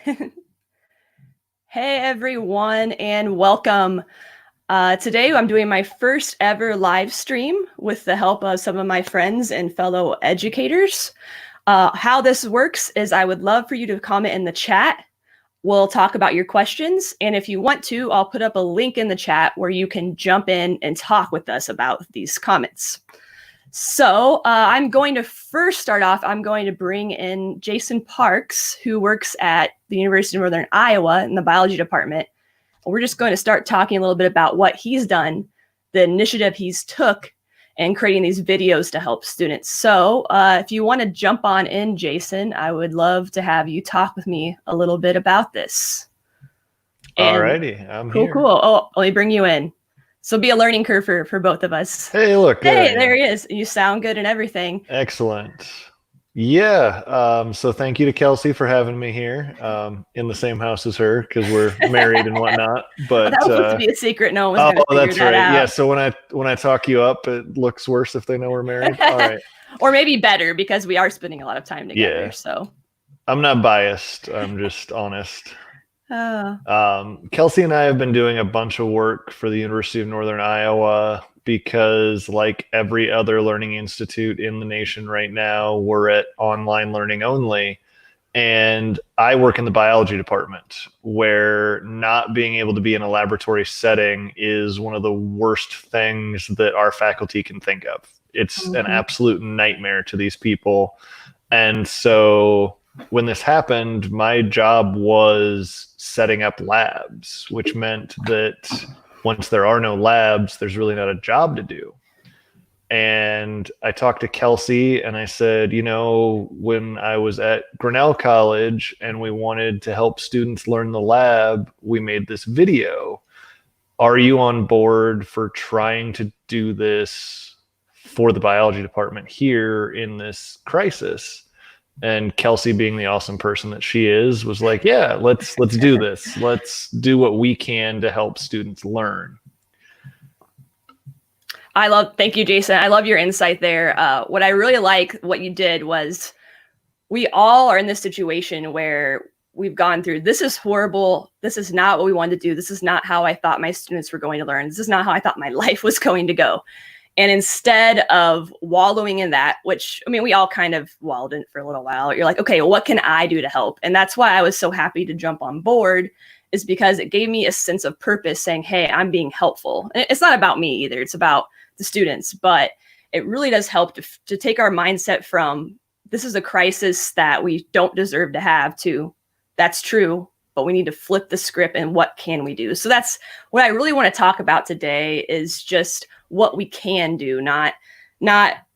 Hey everyone, and welcome. Today I'm doing my first ever live stream with the help of some of my friends and fellow educators. How this works is I would love for you to comment in the chat. We'll talk about your questions, and if you want to, I'll put up a link in the chat where you can jump in and talk with us about these comments. So I'm going to first start off, I'm going to bring in Jason Parks, who works at the University of Northern Iowa in the biology department. We're just going to start talking a little bit about what he's done, the initiative he's took in creating these videos to help students. So if you want to jump on in, Jason, I would love to have you talk with me a little bit about this. Alrighty, I'm cool, here. Cool. Oh, let me bring you in. So be a learning curve for both of us. Hey, look. Hey, there he is. You sound good and everything. Excellent. Yeah. So thank you to Kelsey for having me here in the same house as her because we're married and whatnot. But that was supposed to be a secret. No one was going to figure that's that right. out. Yeah. So when I talk you up, it looks worse if they know we're married. All right. Or maybe better because we are spending a lot of time together. Yeah. So I'm not biased. I'm just honest. Kelsey and I have been doing a bunch of work for the University of Northern Iowa because, like every other learning institute in the nation right now, we're at online learning only. And I work in the biology department, where not being able to be in a laboratory setting is one of the worst things that our faculty can think of. It's an absolute nightmare to these people. And so when this happened, my job was setting up labs, which meant that once there are no labs, there's really not a job to do. And I talked to Kelsey and I said, you know, when I was at Grinnell College and we wanted to help students learn the lab, we made this video. Are you on board for trying to do this for the biology department here in this crisis? And Kelsey, being the awesome person that she is, was like, yeah, let's do this. Let's do what we can to help students learn. Thank you, Jason. I love your insight there. What I really like what you did was we all are in this situation where we've gone through, this is horrible. This is not what we wanted to do. This is not how I thought my students were going to learn. This is not how I thought my life was going to go. And instead of wallowing in that, which, I mean, we all kind of wallowed in it for a little while, you're like, okay, well, what can I do to help? And that's why I was so happy to jump on board, is because it gave me a sense of purpose saying, hey, I'm being helpful. And it's not about me either. It's about the students, but it really does help to take our mindset from this is a crisis that we don't deserve to have to that's true, but we need to flip the script and what can we do? So that's what I really want to talk about today, is just what we can do, not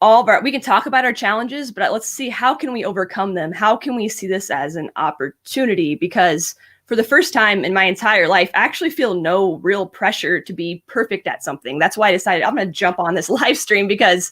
all of our, we can talk about our challenges, but let's see, how can we overcome them? How can we see this as an opportunity? Because for the first time in my entire life, I actually feel no real pressure to be perfect at something. That's why I decided I'm going to jump on this live stream, because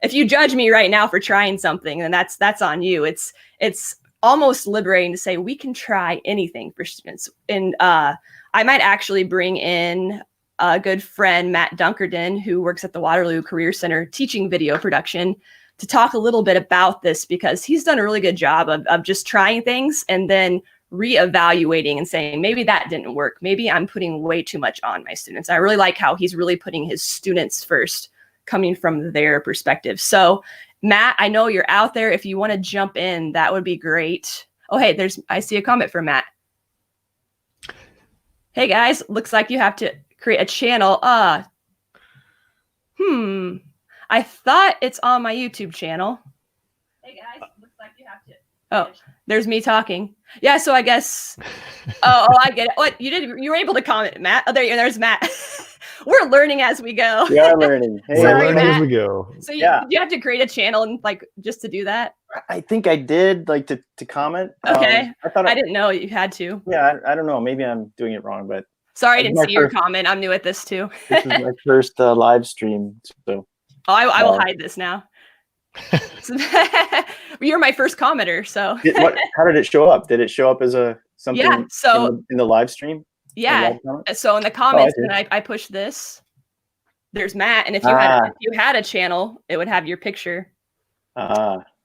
if you judge me right now for trying something, then that's on you. It's almost liberating to say we can try anything for students. And I might actually bring in a good friend, Matt Dunkerton, who works at the Waterloo Career Center teaching video production, to talk a little bit about this, because he's done a really good job of just trying things and then reevaluating and saying, maybe that didn't work. Maybe I'm putting way too much on my students. I really like how he's really putting his students first, coming from their perspective. So Matt, I know you're out there. If you want to jump in, that would be great. Oh, hey, I see a comment from Matt. Hey guys, looks like you have to create a channel. I thought it's on my YouTube channel. Hey guys, looks like you have to. Oh, there's me talking. Yeah, so I guess. Oh, I get it. What you did? You were able to comment, Matt. Oh, there's Matt. We're learning as we go. We are learning. Hey, we're learning as we go. So did you have to create a channel and just to do that? I think I did, to comment. Okay. I didn't know you had to. Yeah, I don't know. Maybe I'm doing it wrong, but. Sorry, I didn't see your comment. I'm new at this too. This is my first live stream, so. Oh, I will hide this now. You're my first commenter, so. How did it show up? Did it show up as something in the live stream? Yeah. So in the comments, I push this. There's Matt, and if you had a channel, it would have your picture.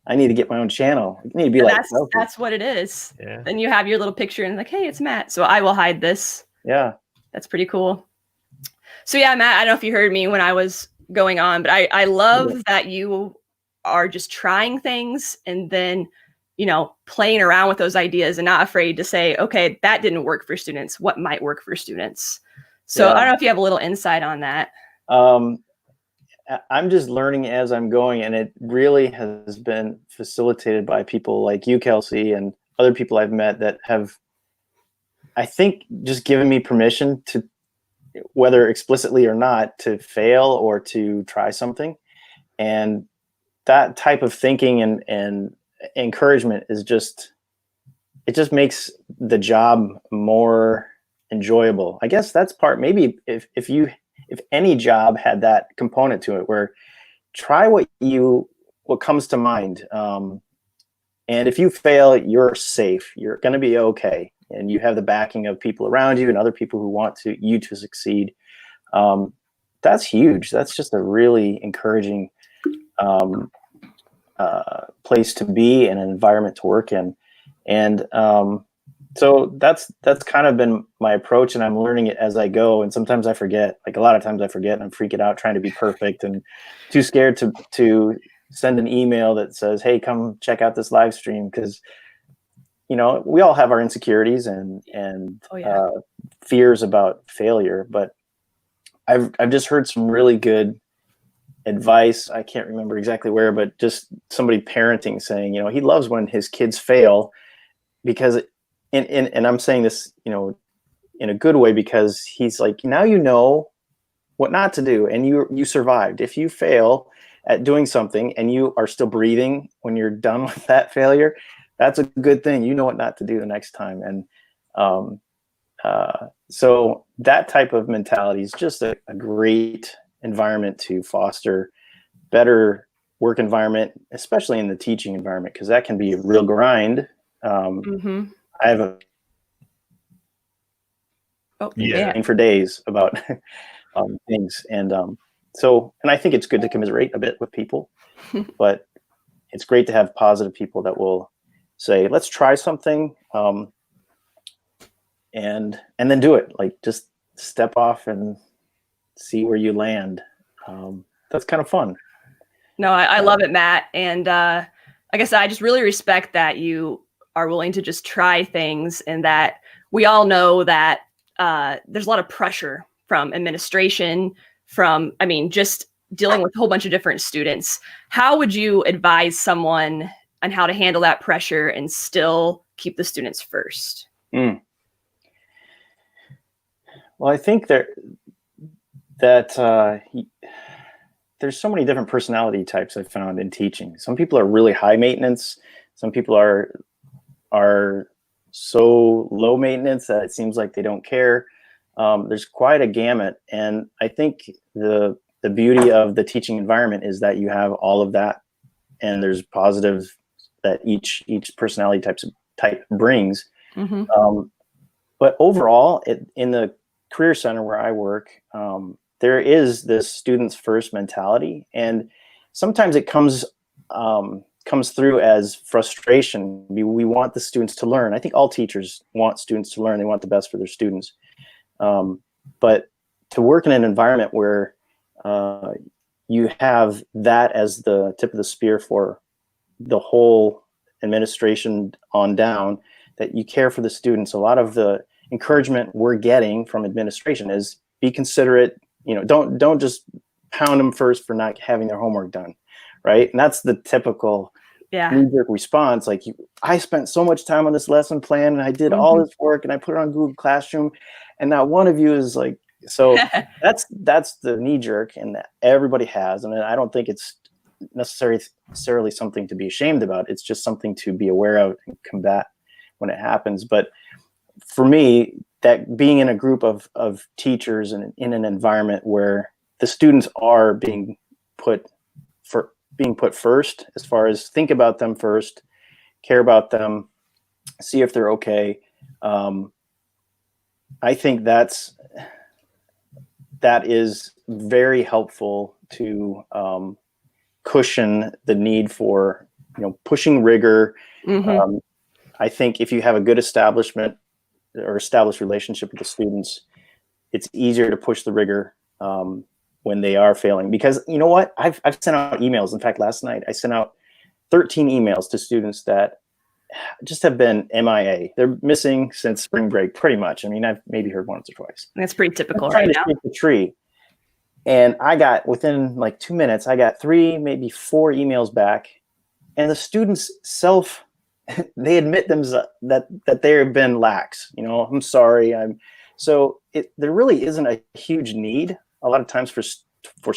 I need to get my own channel. I need to be And like that's what it is. Yeah. Then you have your little picture and like, hey, it's Matt. So I will hide this. Yeah. That's pretty cool. So yeah, Matt, I don't know if you heard me when I was going on, but I love that you are just trying things and then, you know, playing around with those ideas and not afraid to say, okay, that didn't work for students. What might work for students? So I don't know if you have a little insight on that. I'm just learning as I'm going, and it really has been facilitated by people like you, Kelsey, and other people I've met that have, I think, just given me permission to, whether explicitly or not, to fail or to try something. And that type of thinking and encouragement is just, it just makes the job more enjoyable. I guess that's part, maybe if any job had that component to it, where try what comes to mind. And if you fail, you're safe. You're going to be okay. And you have the backing of people around you and other people who want you to succeed. That's huge. That's just a really encouraging place to be and an environment to work in. And so that's kind of been my approach, and I'm learning it as I go. And sometimes I forget, like a lot of times I forget, and I'm freaking out trying to be perfect and too scared to send an email that says, hey, come check out this live stream. Because, you know, we all have our insecurities and fears about failure, but I've just heard some really good advice. I can't remember exactly where, but just somebody parenting saying, you know, he loves when his kids fail, because and I'm saying this, you know, in a good way, because he's like, now you know what not to do, and you survived. If you fail at doing something and you are still breathing when you're done with that failure, that's a good thing. You know what not to do the next time. And so that type of mentality is just a great environment to foster better work environment, especially in the teaching environment, because that can be a real grind. I have for days about things, and I think it's good to commiserate a bit with people, but it's great to have positive people that will say, let's try something, and then do it. Like, just step off and see where you land. That's kind of fun. No, I love it, Matt. And like I said, I just really respect that you are willing to just try things, and that we all know that there's a lot of pressure from administration, just dealing with a whole bunch of different students. How would you advise someone on how to handle that pressure and still keep the students first? Well, I think there's so many different personality types I've found in teaching. Some people are really high maintenance. Some people are so low maintenance that it seems like they don't care. There's quite a gamut. And I think the beauty of the teaching environment is that you have all of that, and there's positives that each personality type brings. But overall, in the Career Center where I work, there is this students first mentality, and sometimes it comes through as frustration. We want the students to learn. I think all teachers want students to learn. They want the best for their students. But to work in an environment where you have that as the tip of the spear for the whole administration on down, that you care for the students. A lot of the encouragement we're getting from administration is be considerate. You know, don't just pound them first for not having their homework done, right? And that's the typical knee-jerk response. Like, I spent so much time on this lesson plan, and I did all this work, and I put it on Google Classroom, and not one of you is like, so that's the knee-jerk, and that everybody has. And I don't think it's necessarily something to be ashamed about. It's just something to be aware of and combat when it happens. But for me, that being in a group of teachers and in an environment where the students are being put first, as far as think about them first, care about them, see if they're okay. I think that is very helpful to cushion the need for pushing rigor. Mhm. I think if you have a good established relationship with the students, it's easier to push the rigor when they are failing. Because you know what? I've sent out emails. In fact, last night I sent out 13 emails to students that just have been MIA. They're missing since spring break, pretty much. I mean, I've maybe heard once or twice. That's pretty typical I'm trying right to now. shake the tree. And I got, within like 2 minutes, I got 3, maybe 4 emails back. And the students they admit that they have been lax. I'm sorry. There really isn't a huge need a lot of times for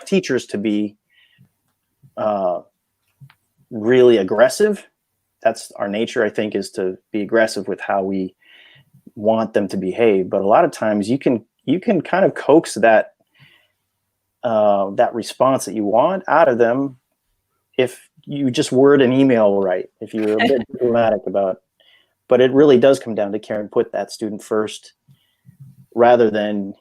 teachers to be really aggressive. That's our nature, I think, is to be aggressive with how we want them to behave. But a lot of times you can kind of coax that response that you want out of them if you just word an email right, if you're a bit diplomatic about it. But it really does come down to care and put that student first, rather than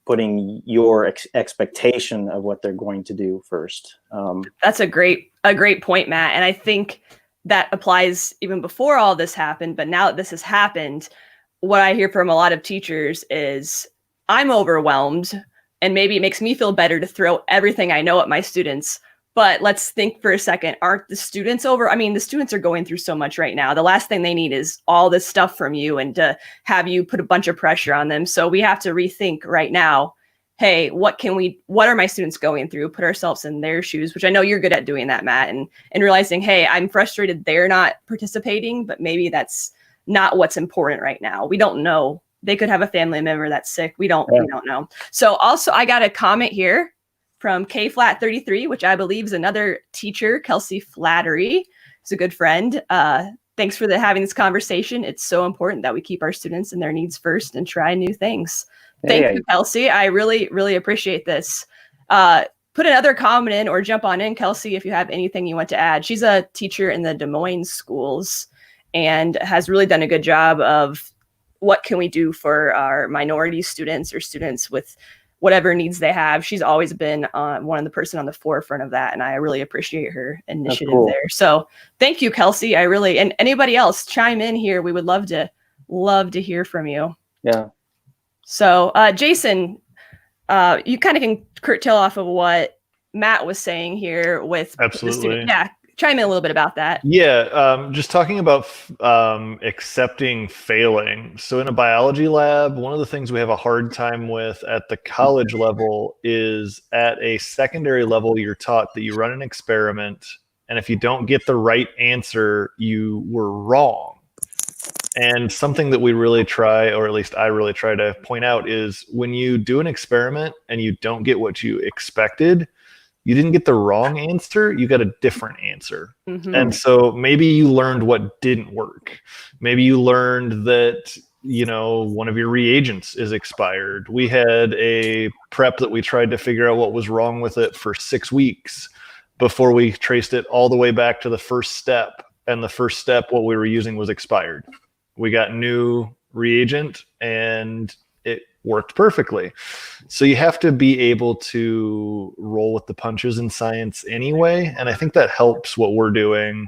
putting your expectation of what they're going to do first. That's a great point, Matt. And I think that applies even before all this happened. But now that this has happened, what I hear from a lot of teachers is, I'm overwhelmed, and maybe it makes me feel better to throw everything I know at my students. But let's think for a second. Aren't the students over? I mean, the students are going through so much right now. The last thing they need is all this stuff from you and to have you put a bunch of pressure on them. So we have to rethink right now, hey, what are my students going through? Put ourselves in their shoes, which I know you're good at doing that, Matt, and realizing, hey, I'm frustrated they're not participating, but maybe that's not what's important right now. We don't know. They could have a family member that's sick. We don't know. So also, I got a comment here from KFlat33, which I believe is another teacher, Kelsey Flattery. Is a good friend. Thanks for having this conversation. It's so important that we keep our students and their needs first and try new things. Thank you, Kelsey. I really, really appreciate this. Put another comment in or jump on in, Kelsey, if you have anything you want to add. She's a teacher in the Des Moines schools and has really done a good job of what can we do for our minority students or students with whatever needs they have. She's always been one of the person on the forefront of that. And I really appreciate her initiative there. So thank you, Kelsey. And anybody else chime in here. We would love to hear from you. Yeah. So Jason, you kind of can curtail off of what Matt was saying here with Absolutely. The student. Yeah. Chime in a little bit about that. Yeah, just talking about accepting failing. So in a biology lab, one of the things we have a hard time with at the college level is at a secondary level, you're taught that you run an experiment, and if you don't get the right answer, you were wrong. And something that we really try, or at least I really try to point out, is when you do an experiment and you don't get what you expected, you didn't get the wrong answer, you got a different answer. Mm-hmm. And so maybe you learned what didn't work. Maybe you learned that, one of your reagents is expired. We had a prep that we tried to figure out what was wrong with it for 6 weeks before we traced it all the way back to the first step. And the first step, what we were using was expired. We got new reagent and it worked perfectly. So you have to be able to roll with the punches in science anyway. And I think that helps what we're doing.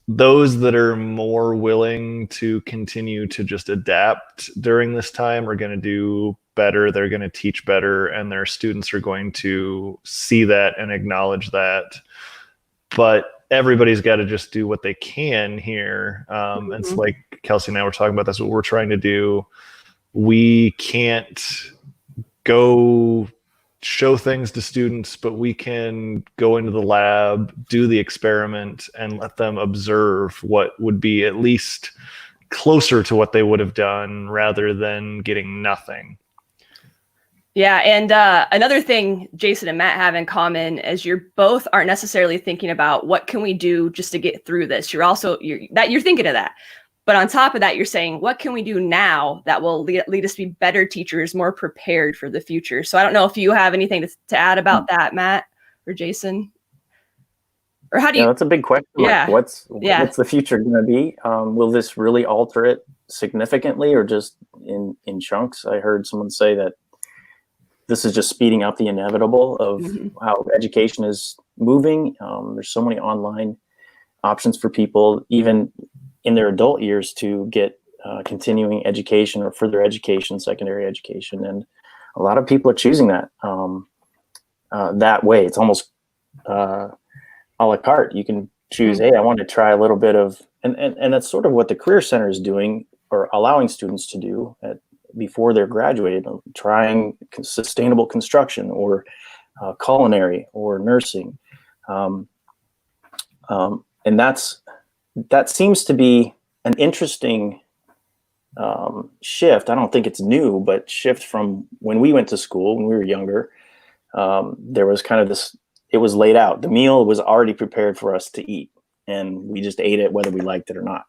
Those that are more willing to continue to just adapt during this time are going to do better. They're going to teach better, and their students are going to see that and acknowledge that. But everybody's got to just do what they can here. It's like Kelsey and I were talking about. That's what we're trying to do. We can't go show things to students, but we can go into the lab, do the experiment, and let them observe what would be at least closer to what they would have done rather than getting nothing. Yeah, and another thing Jason and Matt have in common is you're both aren't necessarily thinking about what can we do just to get through this. You're thinking of that. But on top of that, you're saying, what can we do now that will lead us to be better teachers, more prepared for the future? So I don't know if you have anything to add about that, Matt or Jason. Or how do you? Yeah, that's a big question. Yeah. Like, what's the future going to be? Will this really alter it significantly or just in chunks? I heard someone say that this is just speeding up the inevitable of how education is moving. There's so many online options for people, even in their adult years, to get continuing education or further education, secondary education. And a lot of people are choosing that that way. It's almost a la carte. You can choose, hey, I want to try a little bit of, and that's sort of what the Career Center is doing, or allowing students to do before they're graduated, trying sustainable construction or culinary or nursing. And that seems to be an interesting shift. I don't think it's new, but shift from when we went to school when we were younger. There was kind of this, it was laid out. The meal was already prepared for us to eat, and we just ate it whether we liked it or not.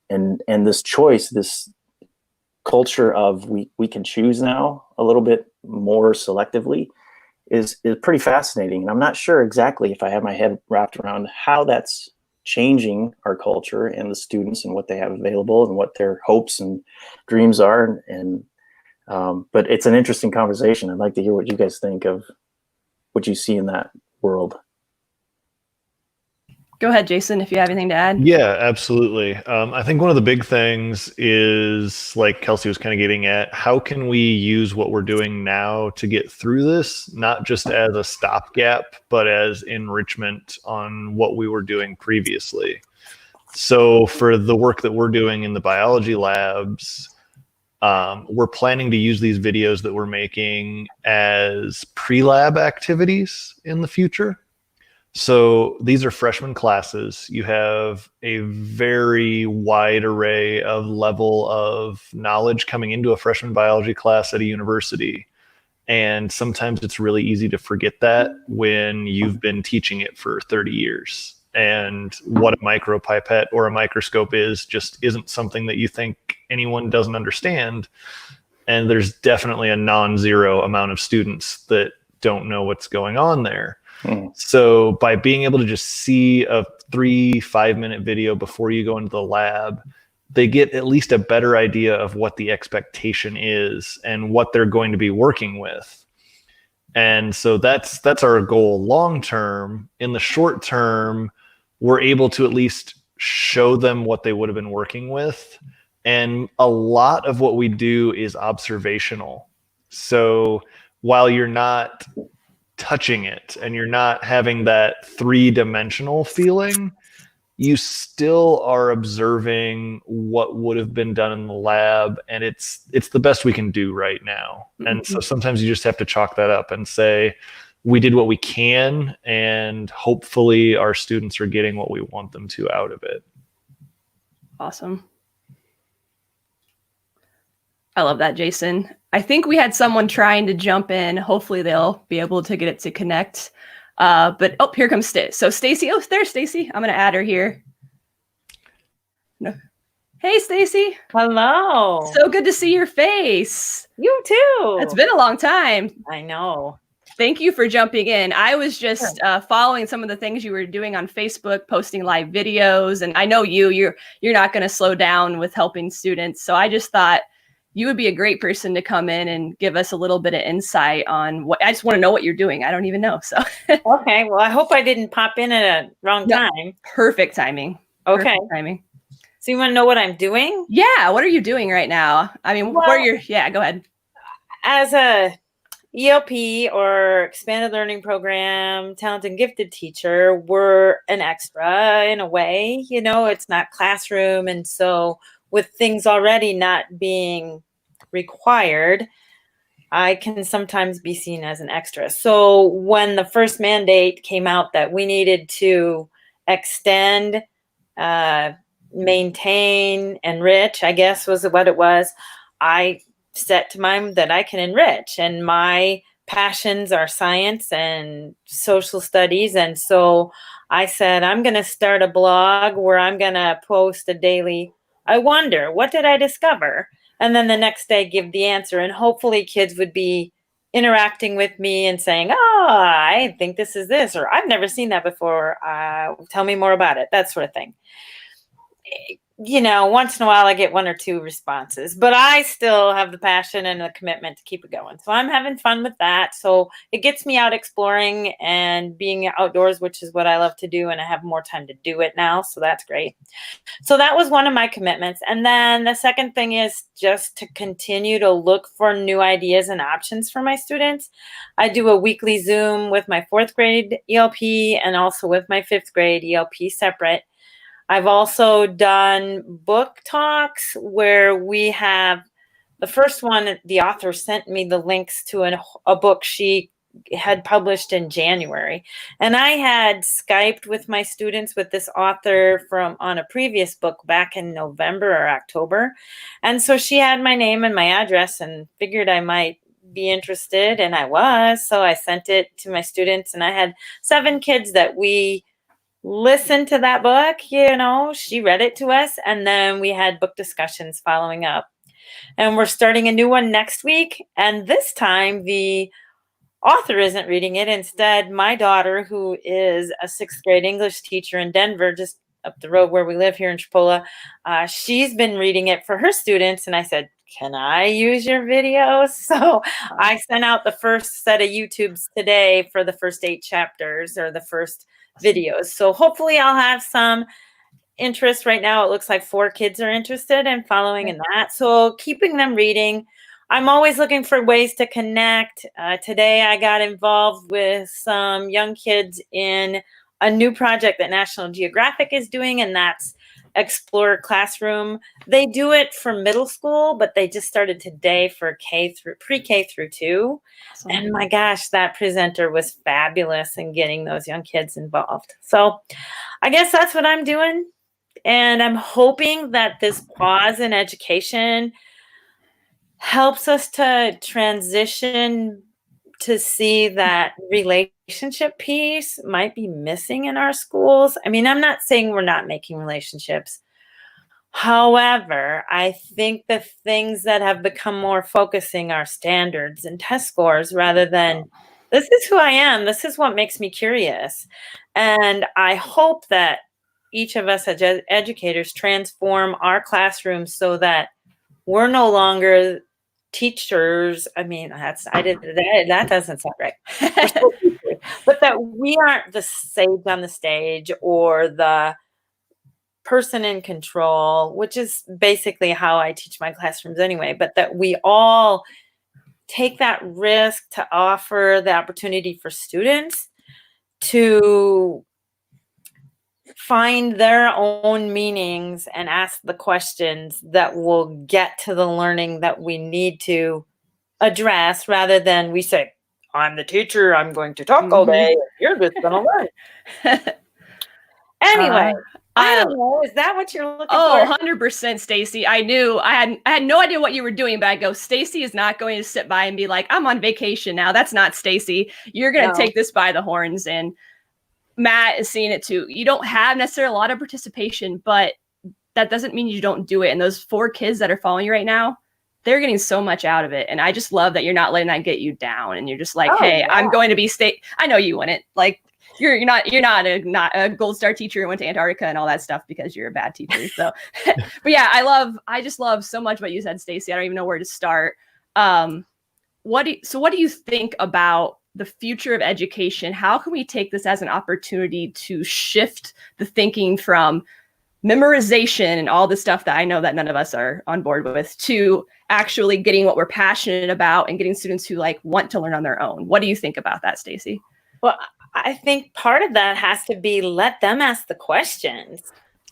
And this choice, this culture of we can choose now a little bit more selectively is pretty fascinating. And I'm not sure exactly if I have my head wrapped around how that's changing our culture and the students and what they have available and what their hopes and dreams are. And but it's an interesting conversation. I'd like to hear what you guys think of what you see in that world. Go ahead, Jason, if you have anything to add. Yeah, absolutely. I think one of the big things is, like Kelsey was kind of getting at, how can we use what we're doing now to get through this, not just as a stopgap, but as enrichment on what we were doing previously. So for the work that we're doing in the biology labs, we're planning to use these videos that we're making as pre-lab activities in the future. So these are freshman classes. You have a very wide array of level of knowledge coming into a freshman biology class at a university. And sometimes it's really easy to forget that when you've been teaching it for 30 years. And what a micropipette or a microscope is just isn't something that you think anyone doesn't understand. And there's definitely a non-zero amount of students that don't know what's going on there. So by being able to just see a 3-5 minute video before you go into the lab, they get at least a better idea of what the expectation is and what they're going to be working with. And so that's our goal long term. In the short term, we're able to at least show them what they would have been working with. And a lot of what we do is observational. So while you're not touching it and you're not having that 3-dimensional feeling, you still are observing what would have been done in the lab, and it's the best we can do right now. And so sometimes you just have to chalk that up and say, we did what we can, and hopefully our students are getting what we want them to out of it. Awesome. I love that, Jason. I think we had someone trying to jump in. Hopefully they'll be able to get it to connect. But oh, here comes Stacy. So Stacy, oh, there's Stacy. I'm going to add her here. No. Hey, Stacy. Hello. So good to see your face. You too. It's been a long time. I know. Thank you for jumping in. I was just following some of the things you were doing on Facebook, posting live videos, and I know you're not going to slow down with helping students. So I just thought you would be a great person to come in and give us a little bit of insight on what. I just want to know what you're doing. I don't even know. So okay. Well, I hope I didn't pop in at a wrong time. Perfect timing. Okay. Perfect timing. So you want to know what I'm doing? Yeah. What are you doing right now? I mean, well, what are your? Yeah. Go ahead. As a ELP or expanded learning program, talented and gifted teacher, we're an extra in a way. You know, it's not classroom, and so with things already not being required, I can sometimes be seen as an extra. So when the first mandate came out that we needed to extend, maintain, enrich, I guess was what it was, I set to mind that I can enrich. And my passions are science and social studies. And so I said, I'm going to start a blog where I'm going to post a daily, I wonder, what did I discover? And then the next day give the answer. And hopefully kids would be interacting with me and saying, oh, I think this is this, or I've never seen that before. Tell me more about it, that sort of thing. once in a while I get 1 or 2 responses, but I still have the passion and the commitment to keep it going. So I'm having fun with that. So it gets me out exploring and being outdoors, which is what I love to do. And I have more time to do it now. So that's great. So that was one of my commitments. And then the second thing is just to continue to look for new ideas and options for my students. I do a weekly Zoom with my 4th grade ELP and also with my 5th grade ELP separate. I've also done book talks where we have the first one, the author sent me the links to a book she had published in January. And I had Skyped with my students with this author on a previous book back in November or October. And so she had my name and my address and figured I might be interested, and I was. So I sent it to my students, and I had 7 kids that we listened to that book. She read it to us, and then we had book discussions following up. And we're starting a new one next week. And this time the author isn't reading it. Instead, my daughter, who is a 6th grade English teacher in Denver, just up the road where we live here in Chipola, she's been reading it for her students. And I said, can I use your videos? So I sent out the first set of YouTubes today for the first 8 chapters, or the first videos. So hopefully I'll have some interest. Right now it looks like 4 kids are interested in following in that. So keeping them reading. I'm always looking for ways to connect. Today I got involved with some young kids in a new project that National Geographic is doing, and that's Explorer Classroom. They do it for middle school, but they just started today for pre-K through 2. Awesome. And my gosh, that presenter was fabulous in getting those young kids involved. So I guess that's what I'm doing. And I'm hoping that this pause in education helps us to transition to see that relationship piece might be missing in our schools. I mean, I'm not saying we're not making relationships. However, I think the things that have become more focusing are standards and test scores rather than, this is who I am, this is what makes me curious. And I hope that each of us as educators transform our classrooms so that we're no longer teachers. I mean, that doesn't sound right. But that we aren't the sage on the stage or the person in control, which is basically how I teach my classrooms anyway, but that we all take that risk to offer the opportunity for students to find their own meanings and ask the questions that will get to the learning that we need to address, rather than we say, I'm the teacher, I'm going to talk all day, and you're just going to learn. Anyway, I don't know. Is that what you're looking for? 100%, Stacy. I knew I had no idea what you were doing, but I go, Stacy is not going to sit by and be like, I'm on vacation now. That's not Stacy. You're going to take this by the horns. And Matt is seeing it too. You don't have necessarily a lot of participation, but that doesn't mean you don't do it. And those 4 kids that are following you right now, they're getting so much out of it. And I just love that you're not letting that get you down. And you're just like, hey, I'm going to be I know you wouldn't. Like, you're not a gold star teacher who went to Antarctica and all that stuff because you're a bad teacher. So, but yeah, I just love so much what you said, Stacy. I don't even know where to start. What do you think about the future of education? How can we take this as an opportunity to shift the thinking from memorization and all the stuff that I know that none of us are on board with, to actually getting what we're passionate about and getting students who want to learn on their own? What do you think about that, Stacy? Well, I think part of that has to be let them ask the questions.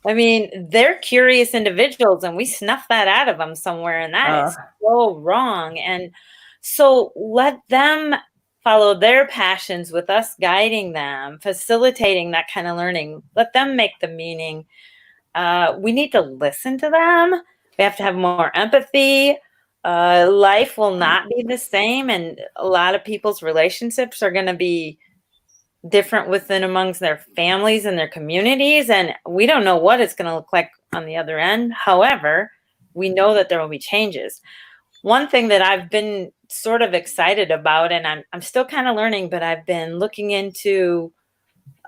I mean, they're curious individuals, and we snuff that out of them somewhere, and that is so wrong. And so let them follow their passions with us guiding them, facilitating that kind of learning. Let them make the meaning. We need to listen to them. We have to have more empathy. Life will not be the same, and a lot of people's relationships are going to be different within amongst their families and their communities, and we don't know what it's going to look like on the other end. However, we know that there will be changes. One thing that I've been sort of excited about, and I'm still kind of learning, but I've been looking into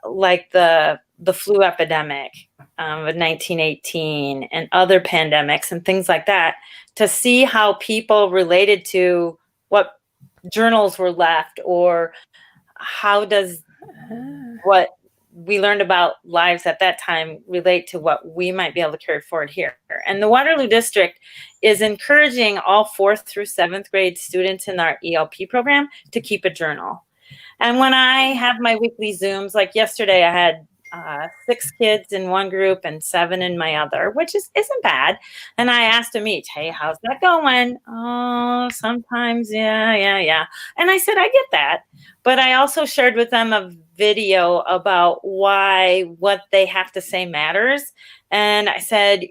like the flu epidemic of 1918 and other pandemics and things like that, to see how people related to what journals were left, or how does what we learned about lives at that time relate to what we might be able to carry forward here. And the Waterloo District is encouraging all 4th through 7th grade students in our ELP program to keep a journal. And when I have my weekly Zooms, like yesterday, I had 6 kids in one group and 7 in my other, which isn't bad. And I asked them each, hey, how's that going? Oh, sometimes, yeah. And I said, I get that. But I also shared with them a video about why what they have to say matters. And I said,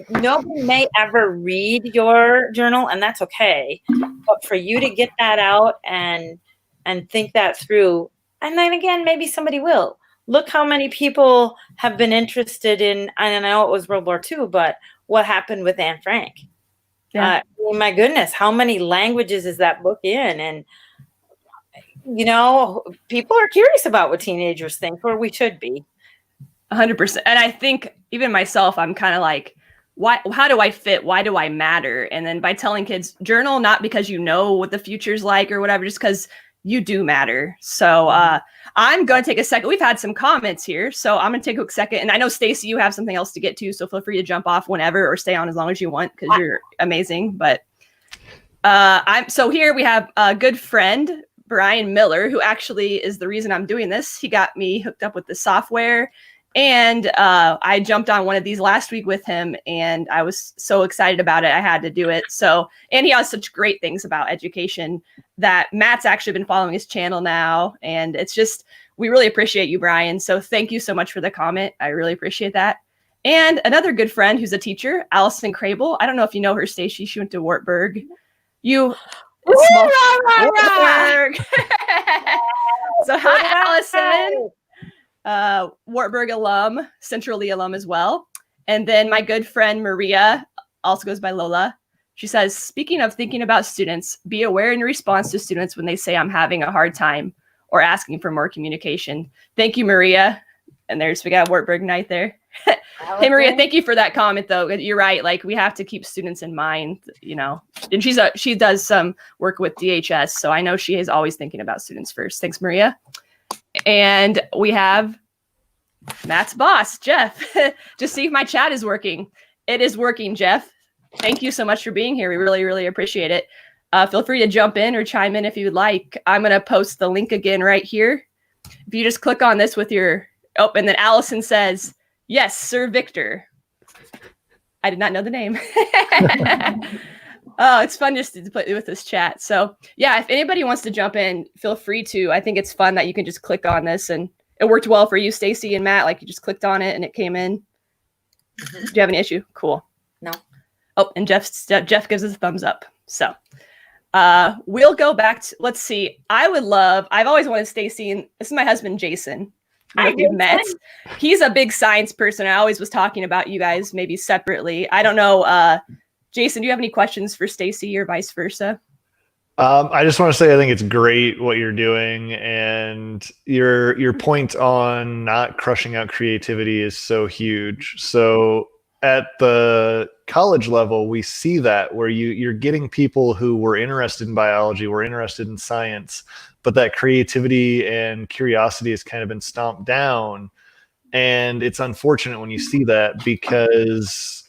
nobody may ever read your journal, and that's okay. But for you to get that out and think that through, and then again, maybe somebody will. Look how many people have been interested in, and I know it was World War II, but what happened with Anne Frank? Yeah. My goodness, how many languages is that book in? And, you know, people are curious about what teenagers think, or we should be. 100%. And I think even myself, I'm kind of like, how do I fit? Why do I matter? And then by telling kids, journal, not because you know what the future's like or whatever, just because you do matter. So I'm going to take a second. We've had some comments here, so I'm going to take a quick second. And I know, Stacy, you have something else to get to, so feel free to jump off whenever or stay on as long as you want, because you're amazing. But so here we have a good friend, Brian Miller, who actually is the reason I'm doing this. He got me hooked up with the software. And I jumped on one of these last week with him, and I was so excited about it. I had to do it. So, and he has such great things about education that Matt's actually been following his channel now. And it's just, we really appreciate you, Brian. So thank you so much for the comment. I really appreciate that. And another good friend who's a teacher, Allison Crable. I don't know if you know her, Stacey. She went to Wartburg. Wartburg. So hi, Allison. Wartburg alum, Central Lee alum as well. And then my good friend Maria, also goes by Lola. She says, speaking of thinking about students, be aware in your response to students when they say I'm having a hard time or asking for more communication. Thank you, Maria. And we got Wartburg Night there. Hey, Maria, thank you for that comment, though. You're right. Like, we have to keep students in mind, you know. And she does some work with DHS, so I know she is always thinking about students first. Thanks, Maria. And we have Matt's boss, Jeff. Just see if my chat is working. It is working, Jeff. Thank you so much for being here. We really, really appreciate it. Feel free to jump in or chime in if you would like. I'm going to post the link again right here. If you just click on this with your... Oh, and then Allison says, yes, Sir Victor. I did not know the name. Oh, it's fun just to play with this chat. So yeah, if anybody wants to jump in, feel free to. I think it's fun that you can just click on this, and it worked well for you, Stacy and Matt. Like, you just clicked on it and it came in. Mm-hmm. Do you have any issue? Cool. No. Oh, and Jeff gives us a thumbs up. So we'll go back to, let's see. I've always wanted Stacy, and this is my husband, Jason. We've met. He's a big science person. I always was talking about you guys maybe separately. I don't know. Jason, do you have any questions for Stacy or vice versa? I just want to say I think it's great what you're doing, and your point on not crushing out creativity is so huge. So at the college level, we see that where you're getting people who were interested in biology, were interested in science, but that creativity and curiosity has kind of been stomped down. And it's unfortunate when you see that, because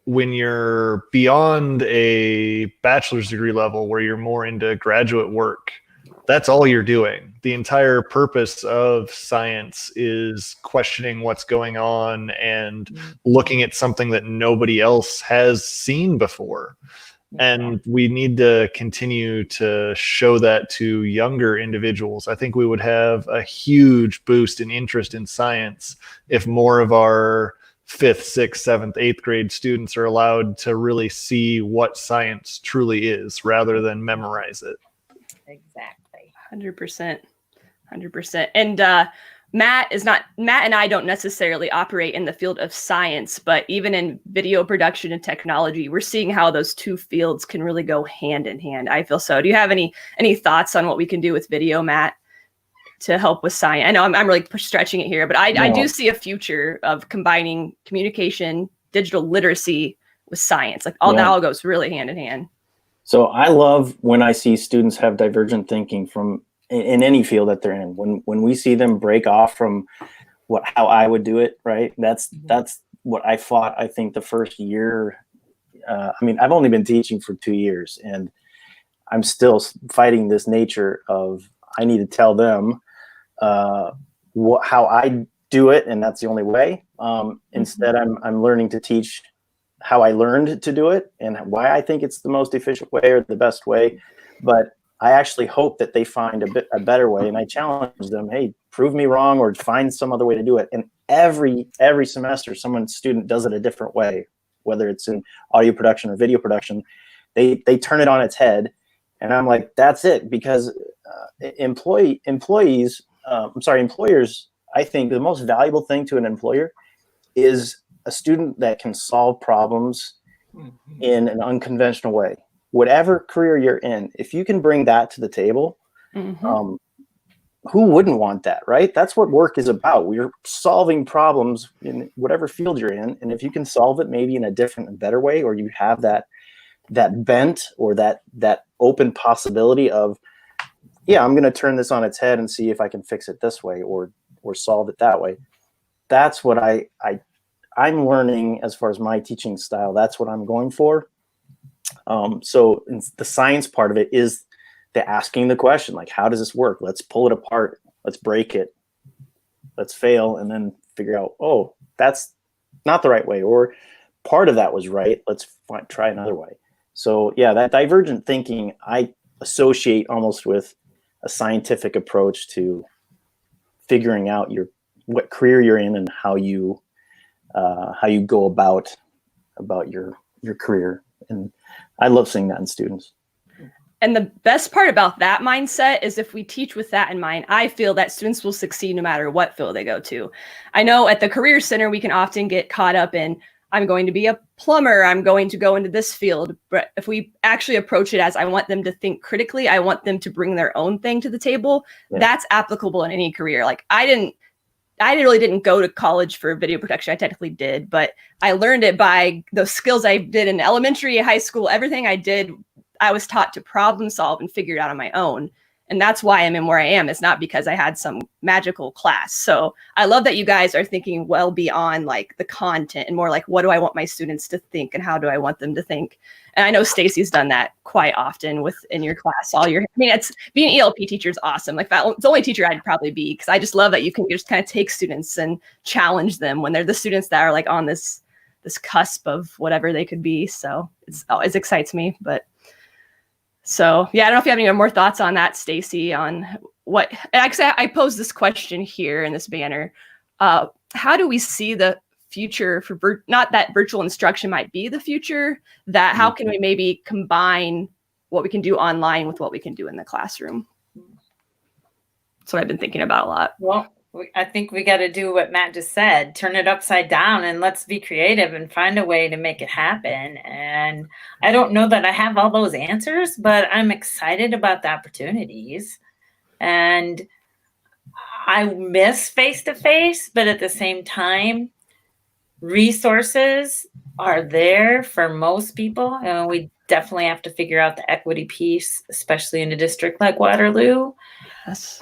when you're beyond a bachelor's degree level where you're more into graduate work, that's all you're doing. The entire purpose of science is questioning what's going on and looking at something that nobody else has seen before. And we need to continue to show that to younger individuals. I think we would have a huge boost in interest in science if more of our 5th, 6th, 7th, 8th grade students are allowed to really see what science truly is rather than memorize it. Exactly. 100%. 100%. And Matt and I don't necessarily operate in the field of science, but even in video production and technology, we're seeing how those two fields can really go hand in hand. I feel so. Do you have any thoughts on what we can do with video, Matt? to help with science. I know I'm really stretching it here, but I No. do see a future of combining communication, digital literacy with science. Like that all goes really hand in hand. So I love when I see students have divergent thinking from in any field that they're in. When we see them break off from how I would do it, right? That's what I fought. I think the first year. I mean, I've only been teaching for 2 years, and I'm still fighting this nature of I need to tell them how I do it, and that's the only way. Instead, I'm learning to teach how I learned to do it and why I think it's the most efficient way or the best way. But I actually hope that they find a better way, and I challenge them, hey, prove me wrong or find some other way to do it. And every semester, student does it a different way, whether it's in audio production or video production. They turn it on its head, and I'm like, that's it, because employers, I think the most valuable thing to an employer is a student that can solve problems in an unconventional way. Whatever career you're in, if you can bring that to the table, who wouldn't want that, right? That's what work is about. We're solving problems in whatever field you're in, and if you can solve it maybe in a different and better way, or you have that bent or that open possibility of, I'm going to turn this on its head and see if I can fix it this way or solve it that way. That's what I'm learning as far as my teaching style. That's what I'm going for. So the science part of it is the asking the question, like, how does this work? Let's pull it apart. Let's break it. Let's fail and then figure out, oh, that's not the right way, or part of that was right. Let's try another way. So that divergent thinking I associate almost with a scientific approach to figuring out what career you're in and how you go about your career. And I love seeing that in students. And the best part about that mindset is if we teach with that in mind, I feel that students will succeed no matter what field they go to. I know at the Career Center, we can often get caught up in, I'm going to be a plumber, I'm going to go into this field. But if we actually approach it as, I want them to think critically, I want them to bring their own thing to the table, that's applicable in any career. Like I really didn't go to college for video production. I technically did, but I learned it by those skills I did in elementary, high school, everything I did, I was taught to problem solve and figure it out on my own. And that's why I'm in where I am. It's not because I had some magical class. So I love that you guys are thinking well beyond like the content and more like, what do I want my students to think and how do I want them to think? And I know Stacy's done that quite often in your class it's being an ELP teacher is awesome. Like it's the only teacher I'd probably be, because I just love that you can just kind of take students and challenge them when they're the students that are like on this cusp of whatever they could be. So it excites me, So I don't know if you have any more thoughts on that, Stacy, on what, actually I posed this question here in this banner. How do we see the future for, not that virtual instruction might be the future, that how can we maybe combine what we can do online with what we can do in the classroom? That's what I've been thinking about a lot. Well, I think we got to do what Matt just said, turn it upside down and let's be creative and find a way to make it happen. And I don't know that I have all those answers, but I'm excited about the opportunities. And I miss face-to-face, but at the same time, resources are there for most people. And we definitely have to figure out the equity piece, especially in a district like Waterloo. Yes.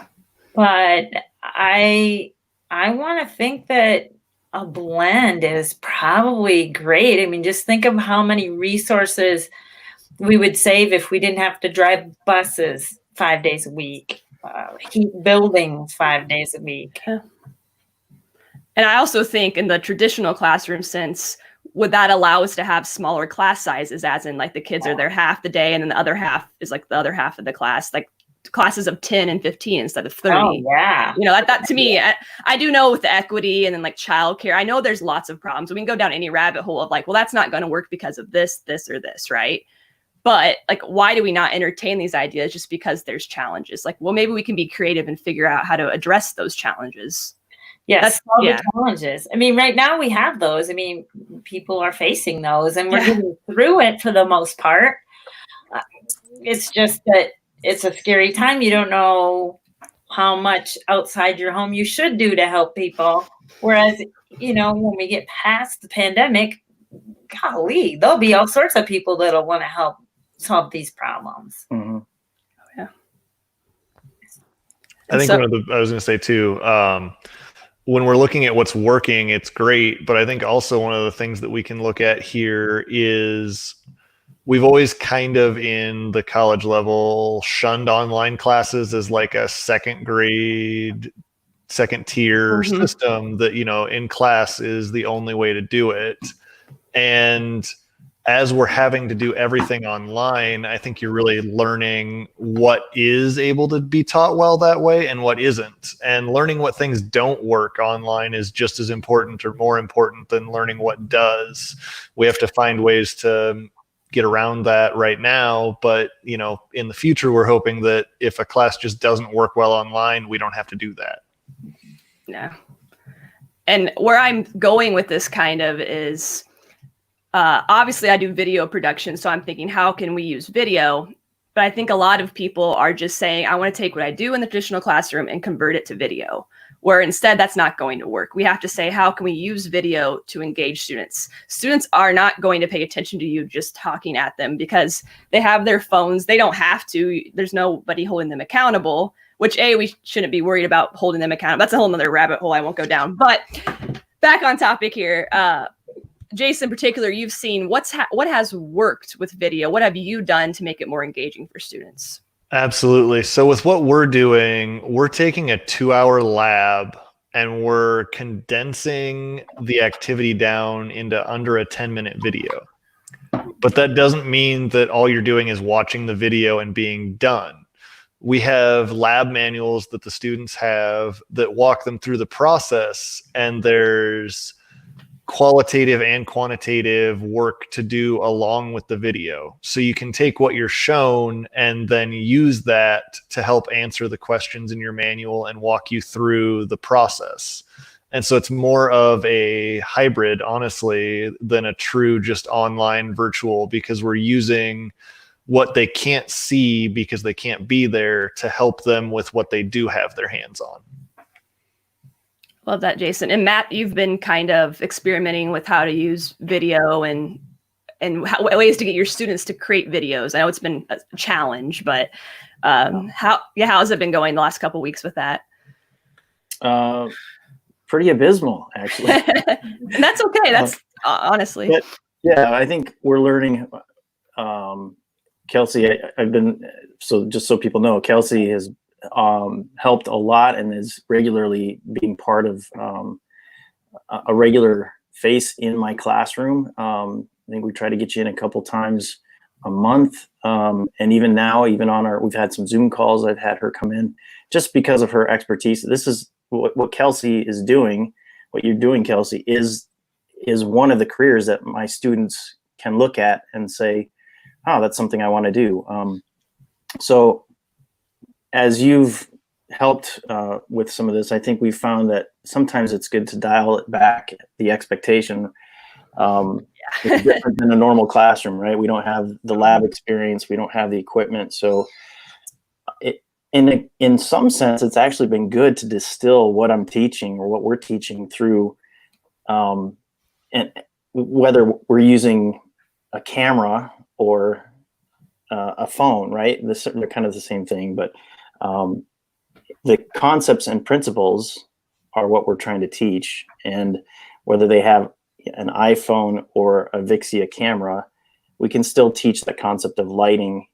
But I want to think that a blend is probably great. I mean, just think of how many resources we would save if we didn't have to drive buses 5 days a week, heat buildings 5 days a week. And I also think in the traditional classroom sense, would that allow us to have smaller class sizes, as in like the kids are there half the day and then the other half is like the other half of the class, like classes of 10 and 15 instead of 30. Oh, yeah. That to me, I do know with the equity and then like childcare, I know there's lots of problems. We can go down any rabbit hole of like, well, that's not going to work because of this, or this, right? But like, why do we not entertain these ideas just because there's challenges? Like, well, maybe we can be creative and figure out how to address those challenges. Yes, the challenges. I mean, right now we have those. I mean, people are facing those and we're getting through it for the most part. It's just that it's a scary time. You don't know how much outside your home you should do to help people. Whereas, when we get past the pandemic, golly, there'll be all sorts of people that'll want to help solve these problems. Mm-hmm. Yeah. I think I was going to say too, when we're looking at what's working, it's great. But I think also one of the things that we can look at here is we've always kind of in the college level shunned online classes as like a second tier system that, in class is the only way to do it. And as we're having to do everything online, I think you're really learning what is able to be taught well that way and what isn't. And learning what things don't work online is just as important or more important than learning what does. We have to find ways to get around that right now. But, in the future, we're hoping that if a class just doesn't work well online, we don't have to do that. Yeah. And where I'm going with this kind of is, obviously I do video production, so I'm thinking, how can we use video? But I think a lot of people are just saying, I want to take what I do in the traditional classroom and convert it to video, where instead that's not going to work. We have to say, how can we use video to engage students? Students are not going to pay attention to you just talking at them because they have their phones. They don't have to. There's nobody holding them accountable, which we shouldn't be worried about holding them accountable. That's a whole nother rabbit hole I won't go down. But back on topic here, Jason, in particular, you've seen what has worked with video. What have you done to make it more engaging for students? Absolutely. So with what we're doing, we're taking a 2-hour lab and we're condensing the activity down into under a 10-minute video. But that doesn't mean that all you're doing is watching the video and being done. We have lab manuals that the students have that walk them through the process, and there's qualitative and quantitative work to do along with the video. So you can take what you're shown and then use that to help answer the questions in your manual and walk you through the process. And so it's more of a hybrid, honestly, than a true just online virtual, because we're using what they can't see because they can't be there to help them with what they do have their hands on. Love that, Jason. And Matt, you've been kind of experimenting with how to use video and ways to get your students to create videos. I know it's been a challenge, but how's it been going the last couple of weeks with that? Pretty abysmal, actually. And that's okay. That's honestly. But, yeah, I think we're learning. Kelsey, just so people know, Kelsey has helped a lot and is regularly being part of a regular face in my classroom. I think we try to get you in a couple times a month. And even now, we've had some Zoom calls. I've had her come in just because of her expertise. This is what Kelsey is doing. What you're doing, Kelsey, is one of the careers that my students can look at and say, oh, that's something I want to do. So as you've helped with some of this, I think we've found that sometimes it's good to dial it back, the expectation. It's different than a normal classroom, right? We don't have the lab experience. We don't have the equipment. So in some sense, it's actually been good to distill what I'm teaching or what we're teaching through, and whether we're using a camera or a phone, right? They're kind of the same thing, but the concepts and principles are what we're trying to teach. And whether they have an iPhone or a Vixia camera, we can still teach the concept of lighting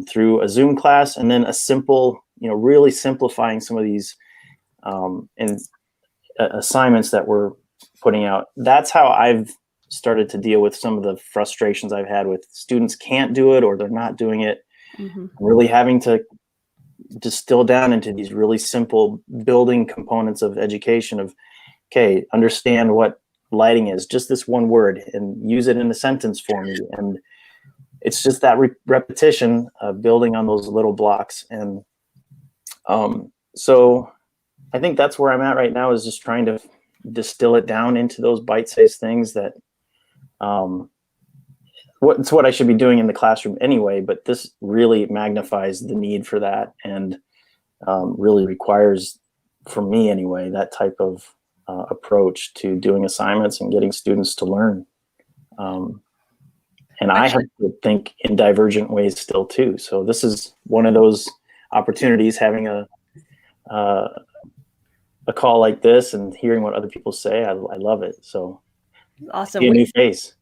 through a Zoom class, and then a simple, really simplifying some of these assignments that we're putting out. That's how I've started to deal with some of the frustrations I've had with students can't do it or they're not doing it. Mm-hmm. Really having to distill down into these really simple building components of education of, okay, understand what lighting is, just this one word, and use it in a sentence for me. And it's just that repetition of building on those little blocks. And so I think that's where I'm at right now, is just trying to distill it down into those bite-sized things that it's what I should be doing in the classroom anyway, but this really magnifies the need for that. And really requires, for me anyway, that type of approach to doing assignments and getting students to learn. And I have to think in divergent ways still too. So this is one of those opportunities, having a call like this and hearing what other people say. I love it. So Awesome. see a new face.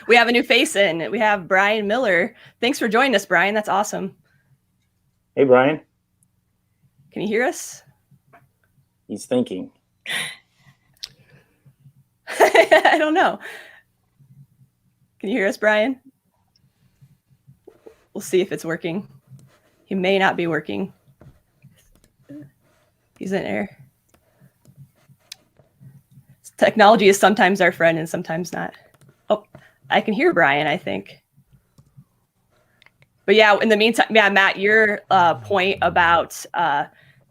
We have a new face in. We have Brian Miller. Thanks for joining us, Brian. That's awesome. Hey, Brian. Can you hear us? He's thinking. I don't know. Can you hear us, Brian? We'll see if it's working. He may not be working. He's in air. Technology is sometimes our friend and sometimes not. Oh, I can hear Brian, I think. But yeah, in the meantime, yeah, Matt, your point about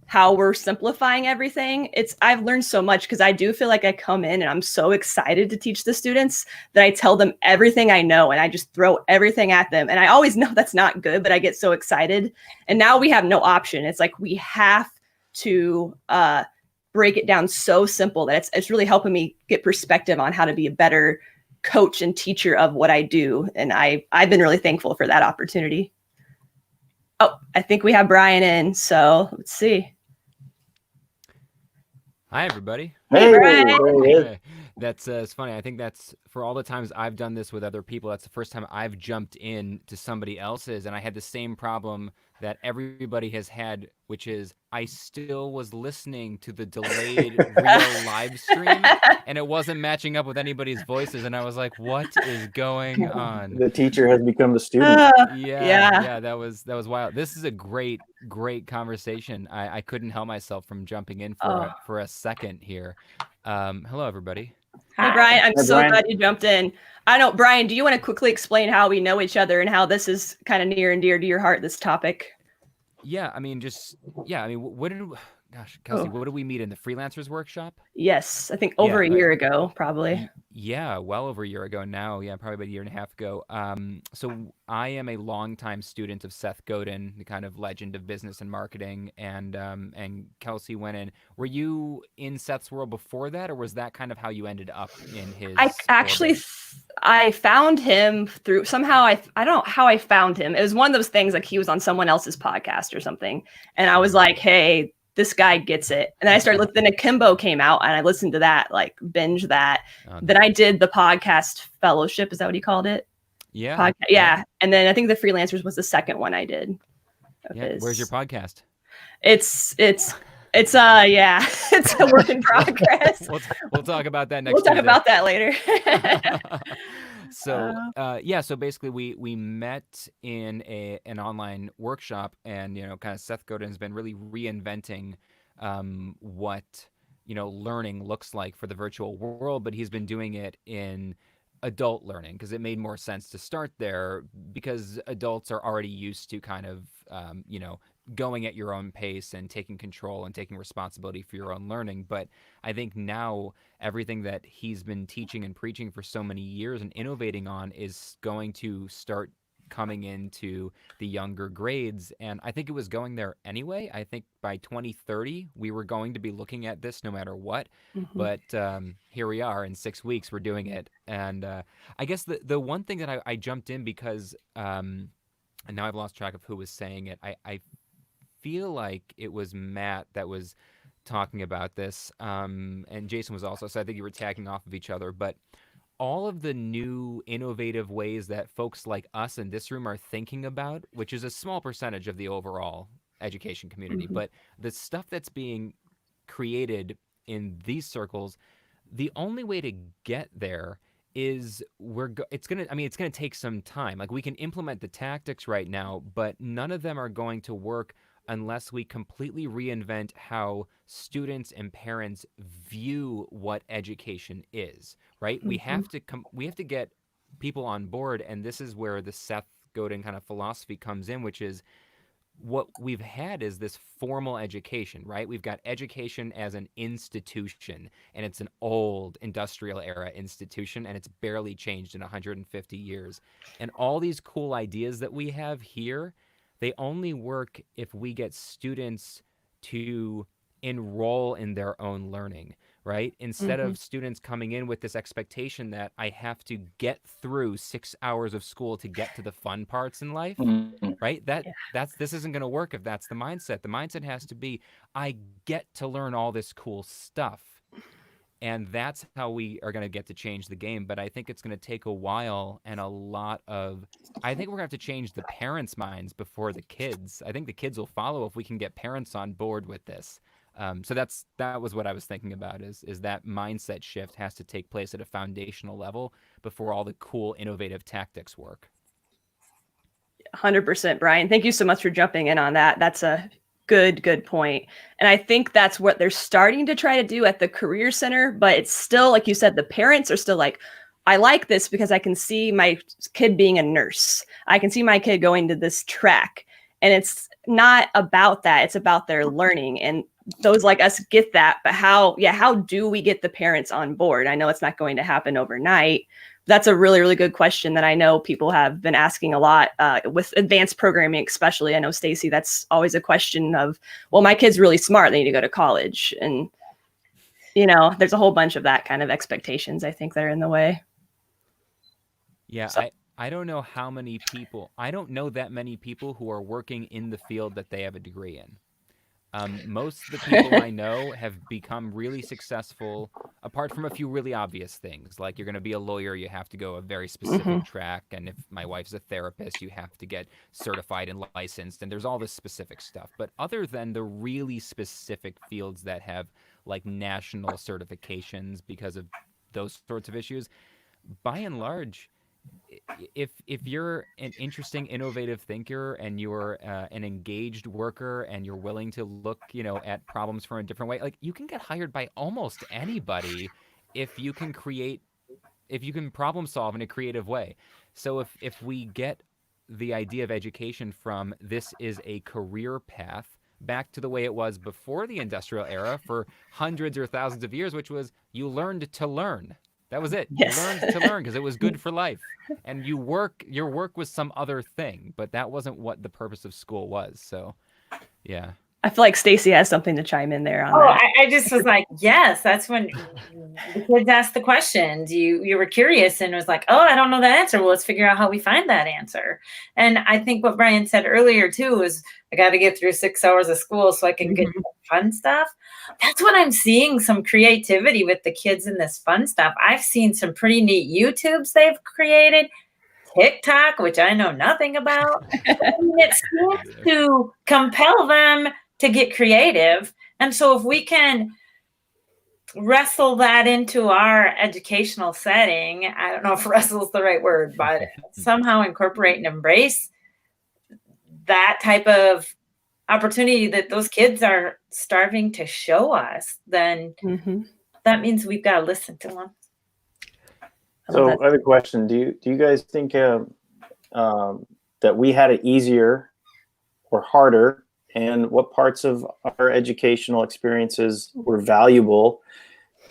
how we're simplifying everything, I've learned so much, because I do feel like I come in and I'm so excited to teach the students that I tell them everything I know and I just throw everything at them. And I always know that's not good, but I get so excited. And now we have no option. It's like we have to break it down so simple that it's really helping me get perspective on how to be a better coach and teacher of what I do. And I've been really thankful for that opportunity. Oh, I think we have Brian in. So let's see. Hi, everybody. Hey, Brian. there he is. Hey, that's it's funny. I think that's, for all the times I've done this with other people, that's the first time I've jumped in to somebody else's, and I had the same problem that everybody has had, which is I still was listening to the delayed real live stream, and it wasn't matching up with anybody's voices, and I was like, "What is going on?" The teacher has become the student. Yeah, that was wild. This is a great conversation. I couldn't help myself from jumping in for a second here. Hello, everybody. Hey, Brian, I'm Hi, so Brian. glad you jumped in. I know, Brian, do you want to quickly explain how we know each other and how this is kind of near and dear to your heart, this topic? Yeah, I mean, Kelsey, what did we meet in the freelancers workshop? Yes, I think over a year ago, probably. Yeah, well over a year ago now. Yeah, probably about a year and a half ago. So I am a longtime student of Seth Godin, the kind of legend of business and marketing, and Kelsey went in. Were you in Seth's world before that, or was that kind of how you ended up in his? I found him through somehow. I don't know how I found him. It was one of those things like he was on someone else's podcast or something, and I was like, hey, this guy gets it. And then I started then Akimbo came out and I listened to that, like binge that. Okay. Then I did the podcast fellowship. Is that what he called it? Yeah. Yeah. And then I think the freelancers was the second one I did. Yeah. Where's your podcast? It's it's a work in progress. We'll talk about that next. We'll talk about that later. So basically we met in an online workshop, and kind of Seth Godin has been really reinventing what learning looks like for the virtual world, but he's been doing it in adult learning because it made more sense to start there, because adults are already used to kind of going at your own pace and taking control and taking responsibility for your own learning. But I think now everything that he's been teaching and preaching for so many years and innovating on is going to start coming into the younger grades. And I think it was going there anyway. I think by 2030, we were going to be looking at this no matter what. Mm-hmm. But here we are in 6 weeks, we're doing it. And I guess the one thing that I jumped in because, and now I've lost track of who was saying it. I feel like it was Matt that was talking about this, and Jason was also, so I think you were tagging off of each other, but all of the new innovative ways that folks like us in this room are thinking about, which is a small percentage of the overall education community, mm-hmm. but the stuff that's being created in these circles, the only way to get there is it's gonna take some time. Like, we can implement the tactics right now, but none of them are going to work unless we completely reinvent how students and parents view what education is, right? Mm-hmm. We have to get people on board, and this is where the Seth Godin kind of philosophy comes in, which is what we've had is this formal education, right? We've got education as an institution, and it's an old industrial era institution, and it's barely changed in 150 years. And all these cool ideas that we have here, they only work if we get students to enroll in their own learning, right? Instead Mhm. of students coming in with this expectation that I have to get through 6 hours of school to get to the fun parts in life, Mhm. right? Yeah. This isn't going to work if that's the mindset. The mindset has to be, I get to learn all this cool stuff. And that's how we are going to get to change the game. But I think it's going to take a while and a lot of, I think we're going to have to change the parents' minds before the kids. I think the kids will follow if we can get parents on board with this. So that was what I was thinking about is that mindset shift has to take place at a foundational level before all the cool, innovative tactics work. 100%, Brian. Thank you so much for jumping in on that. That's a good point. And I think that's what they're starting to try to do at the Career Center, but it's still, like you said, the parents are still like, I like this because I can see my kid being a nurse. I can see my kid going to this track. And it's not about that. It's about their learning. And those like us get that. But how do we get the parents on board? I know it's not going to happen overnight. That's a really good question that I know people have been asking a lot with advanced programming, especially. I know, Stacy, that's always a question of, well, my kid's really smart. They need to go to college. And, there's a whole bunch of that kind of expectations, I think, that are in the way. Yeah, So- I don't know how many people, I don't know that many people who are working in the field that they have a degree in. Most of the people I know have become really successful, apart from a few really obvious things. Like you're going to be a lawyer, you have to go a very specific track. And if my wife's a therapist, you have to get certified and licensed. And there's all this specific stuff. But other than the really specific fields that have like national certifications because of those sorts of issues, by and large, if you're an interesting, innovative thinker and you're an engaged worker and you're willing to look, at problems from a different way, like you can get hired by almost anybody if you can problem solve in a creative way. So if we get the idea of education from this is a career path back to the way it was before the industrial era for hundreds or thousands of years, which was you learned to learn. That was it. Yes. You learned to learn because it was good for life. And your work was some other thing, but that wasn't what the purpose of school was. So, yeah. I feel like Stacy has something to chime in there on Oh, that. I just was like, yes, that's when the kids asked the questions. You were curious and was like, oh, I don't know the answer. Well, let's figure out how we find that answer. And I think what Brian said earlier too is I got to get through 6 hours of school so I can get the fun stuff. That's what I'm seeing, some creativity with the kids in this fun stuff. I've seen some pretty neat YouTubes they've created, TikTok, which I know nothing about. It seems to compel them to get creative. And so if we can wrestle that into our educational setting, I don't know if wrestle is the right word, but somehow incorporate and embrace that type of opportunity that those kids are starving to show us, then that means we've got to listen to them. So I have a question. Do you guys think that we had it easier or harder, and what parts of our educational experiences were valuable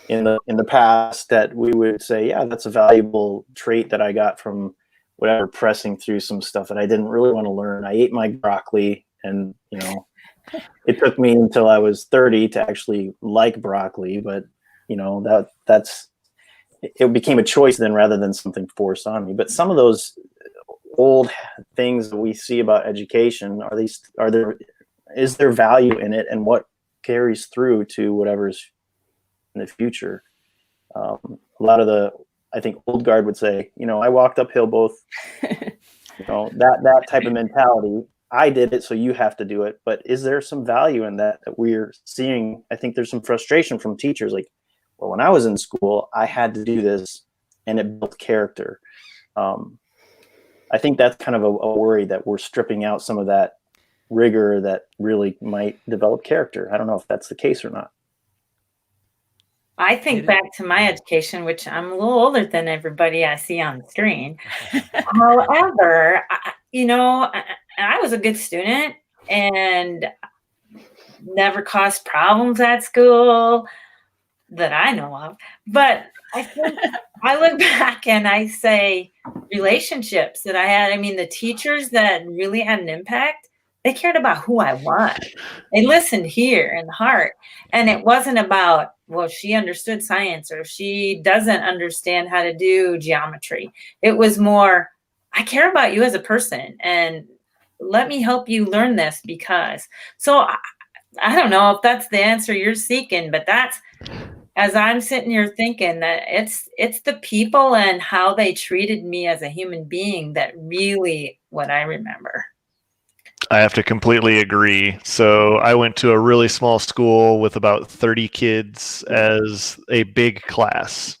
in the past that we would say, yeah, that's a valuable trait that I got from whatever, pressing through some stuff that I didn't really want to learn. I ate my broccoli, and it took me until I was 30 to actually like broccoli, but it became a choice then rather than something forced on me. But some of those old things that we see about education, is there value in it, and what carries through to whatever's in the future? A lot of I think old guard would say, I walked uphill both, that type of mentality. I did it, so you have to do it. But is there some value in that we're seeing? I think there's some frustration from teachers. Like, well, when I was in school, I had to do this, and it built character. I think that's kind of a worry that we're stripping out some of that rigor that really might develop character. I don't know if that's the case or not. I think back to my education, which I'm a little older than everybody I see on the screen. However, I was a good student and never caused problems at school that I know of. But I think I look back and I say relationships that I had. I mean, the teachers that really had an impact They cared about who I was. They listened here in the heart. And it wasn't about, well, she understood science or she doesn't understand how to do geometry. It was more, I care about you as a person and let me help you learn this because. So I don't know if that's the answer you're seeking, but that's, as I'm sitting here thinking that it's the people and how they treated me as a human being that really what I remember. I have to completely agree. So I went to a really small school with about 30 kids as a big class.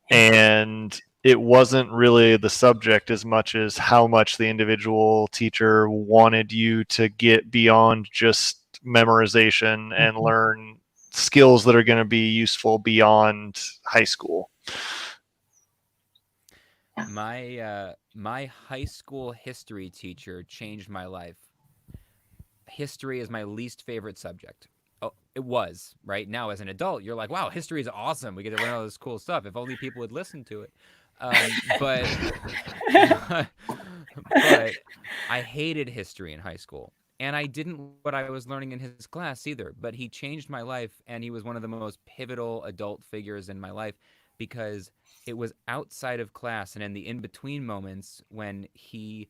And it wasn't really the subject as much as how much the individual teacher wanted you to get beyond just memorization and learn skills that are going to be useful beyond high school. My high school history teacher changed my life. History is my least favorite subject. Oh, it was. Right now as an adult, you're like, wow, history is awesome. We get to learn all this cool stuff. If only people would listen to it. But I hated history in high school. And I didn't what I was learning in his class either. But he changed my life, and he was one of the most pivotal adult figures in my life because it was outside of class and in the in-between moments when he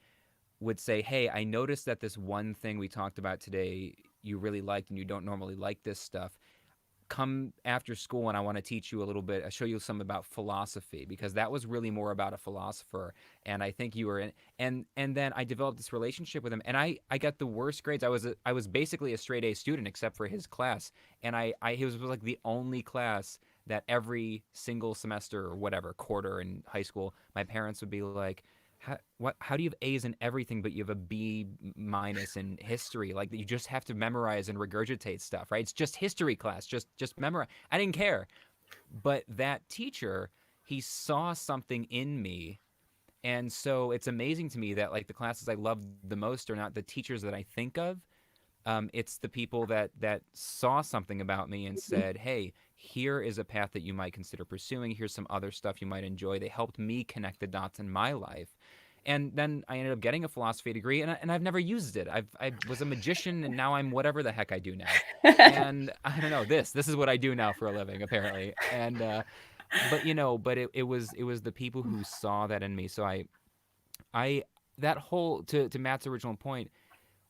would say, hey, I noticed that this one thing we talked about today you really liked and you don't normally like this stuff. Come after school and I want to teach you a little bit, show you some about philosophy because that was really more about a philosopher. And I think you were in, and then I developed this relationship with him and I got the worst grades. I was basically a straight A student except for his class. And he was like the only class that every single semester or whatever quarter in high school, my parents would be like, how do you have A's in everything, but you have a B- in history? Like you just have to memorize and regurgitate stuff, right? It's just history class, just memorize. I didn't care, but that teacher, he saw something in me, and so it's amazing to me that like the classes I love the most are not the teachers that I think of. It's the people that saw something about me and said, hey, here is a path that you might consider pursuing. Here's some other stuff you might enjoy. They helped me connect the dots in my life. And then I ended up getting a philosophy degree, and I've never used it. I was a magician, and now I'm whatever the heck I do now. And I don't know, this is what I do now for a living, apparently. And but it was the people who saw that in me. So I that whole to Matt's original point.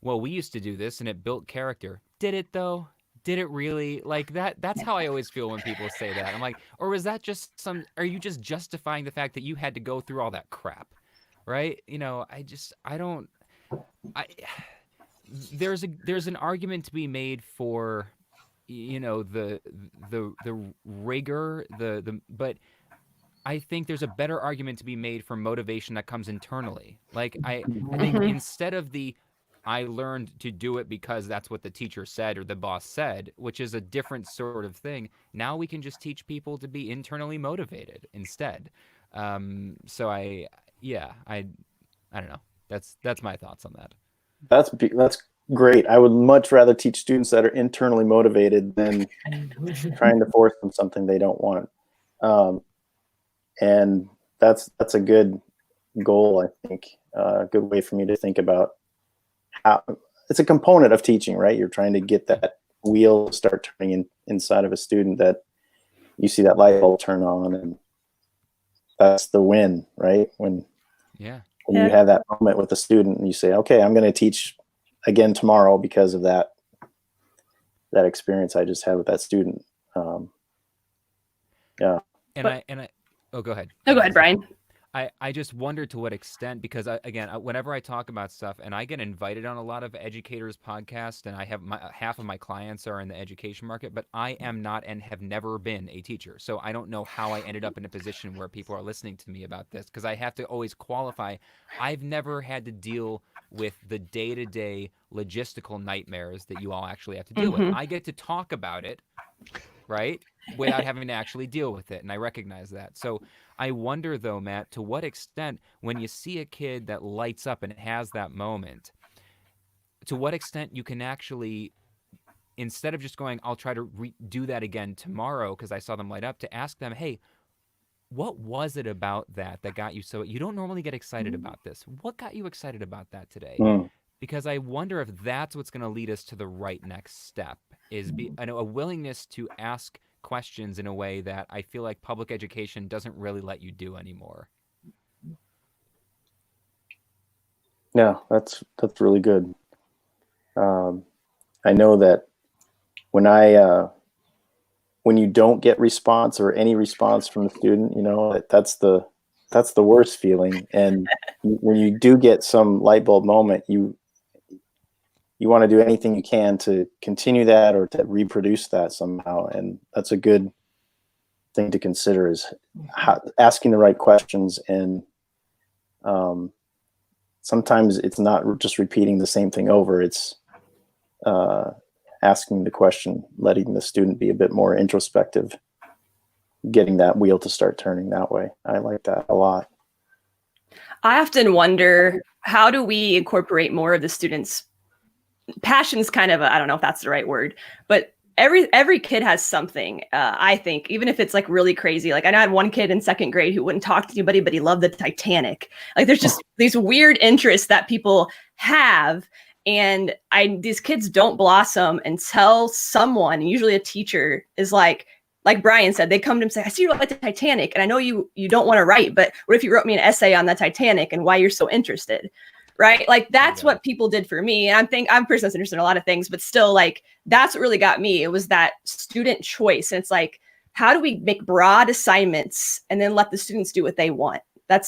Well, we used to do this, and it built character. Did it though? Did it really? Like that? That's how I always feel when people say that. I'm like, or was that just are you just justifying the fact that you had to go through all that crap? Right? There's an argument to be made for, the rigor, but I think there's a better argument to be made for motivation that comes internally. Like I think instead of I learned to do it because that's what the teacher said or the boss said, which is a different sort of thing. Now we can just teach people to be internally motivated instead. So I don't know. That's my thoughts on that. That's great. I would much rather teach students that are internally motivated than trying to force them something they don't want. And that's a good goal, I think. A good way for me to think about how it's a component of teaching, right? You're trying to get that wheel to start turning inside of a student, that you see that light bulb turn on, and that's the win, right? When you have that moment with the student and you say, okay, I'm going to teach again tomorrow because of that experience I just had with that student. Yeah. Oh, go ahead. No, go ahead, Brian. I just wonder to what extent, because whenever I talk about stuff, and I get invited on a lot of educators' podcasts, and I have half of my clients are in the education market, but I am not and have never been a teacher. So I don't know how I ended up in a position where people are listening to me about this, because I have to always qualify. I've never had to deal with the day-to-day logistical nightmares that you all actually have to deal with. I get to talk about it, right, without having to actually deal with it, and I recognize that. So I wonder, though, Matt, to what extent, when you see a kid that lights up and has that moment, to what extent you can actually, instead of just going, I'll try to do that again tomorrow because I saw them light up, to ask them, hey, what was it about that got you so, you don't normally get excited about this. What got you excited about that today? because I wonder if that's what's going to lead us to the right next step, is I know a willingness to ask questions in a way that I feel like public education doesn't really let you do anymore. Yeah, that's really good. I know that when you don't get response or any response from the student, you know, that's the worst feeling. And when you do get some light bulb moment, you want to do anything you can to continue that or to reproduce that somehow. And that's a good thing to consider, is asking the right questions. And sometimes it's not just repeating the same thing over. It's asking the question, letting the student be a bit more introspective, getting that wheel to start turning that way. I like that a lot. I often wonder, how do we incorporate more of the students' passions? Kind of, I don't know if that's the right word, but every kid has something. I think, even if it's like really crazy. Like I had one kid in second grade who wouldn't talk to anybody, but he loved the Titanic. Like there's just these weird interests that people have. And these kids don't blossom until someone, usually a teacher, is like Brian said, they come to him and say, I see you like the Titanic, and I know you don't want to write, but what if you wrote me an essay on the Titanic and why you're so interested? Right? Like that's what people did for me. And I'm personally interested in a lot of things, but still, like that's what really got me. It was that student choice. And it's like, how do we make broad assignments and then let the students do what they want? I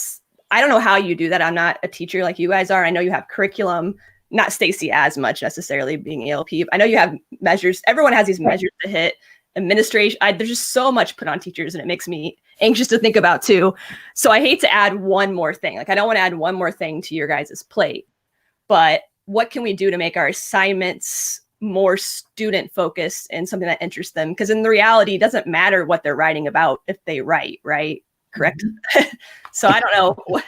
don't know how you do that. I'm not a teacher like you guys are. I know you have curriculum. Not Stacy as much necessarily, being ELP. I know you have measures. Everyone has these measures to hit. Administration, there's just so much put on teachers, and it makes me anxious to think about too. So I hate to add one more thing. Like I don't want to add one more thing to your guys' plate, but what can we do to make our assignments more student focused and something that interests them? Because in the reality, it doesn't matter what they're writing about if they write, right? Correct? Mm-hmm. So I don't know.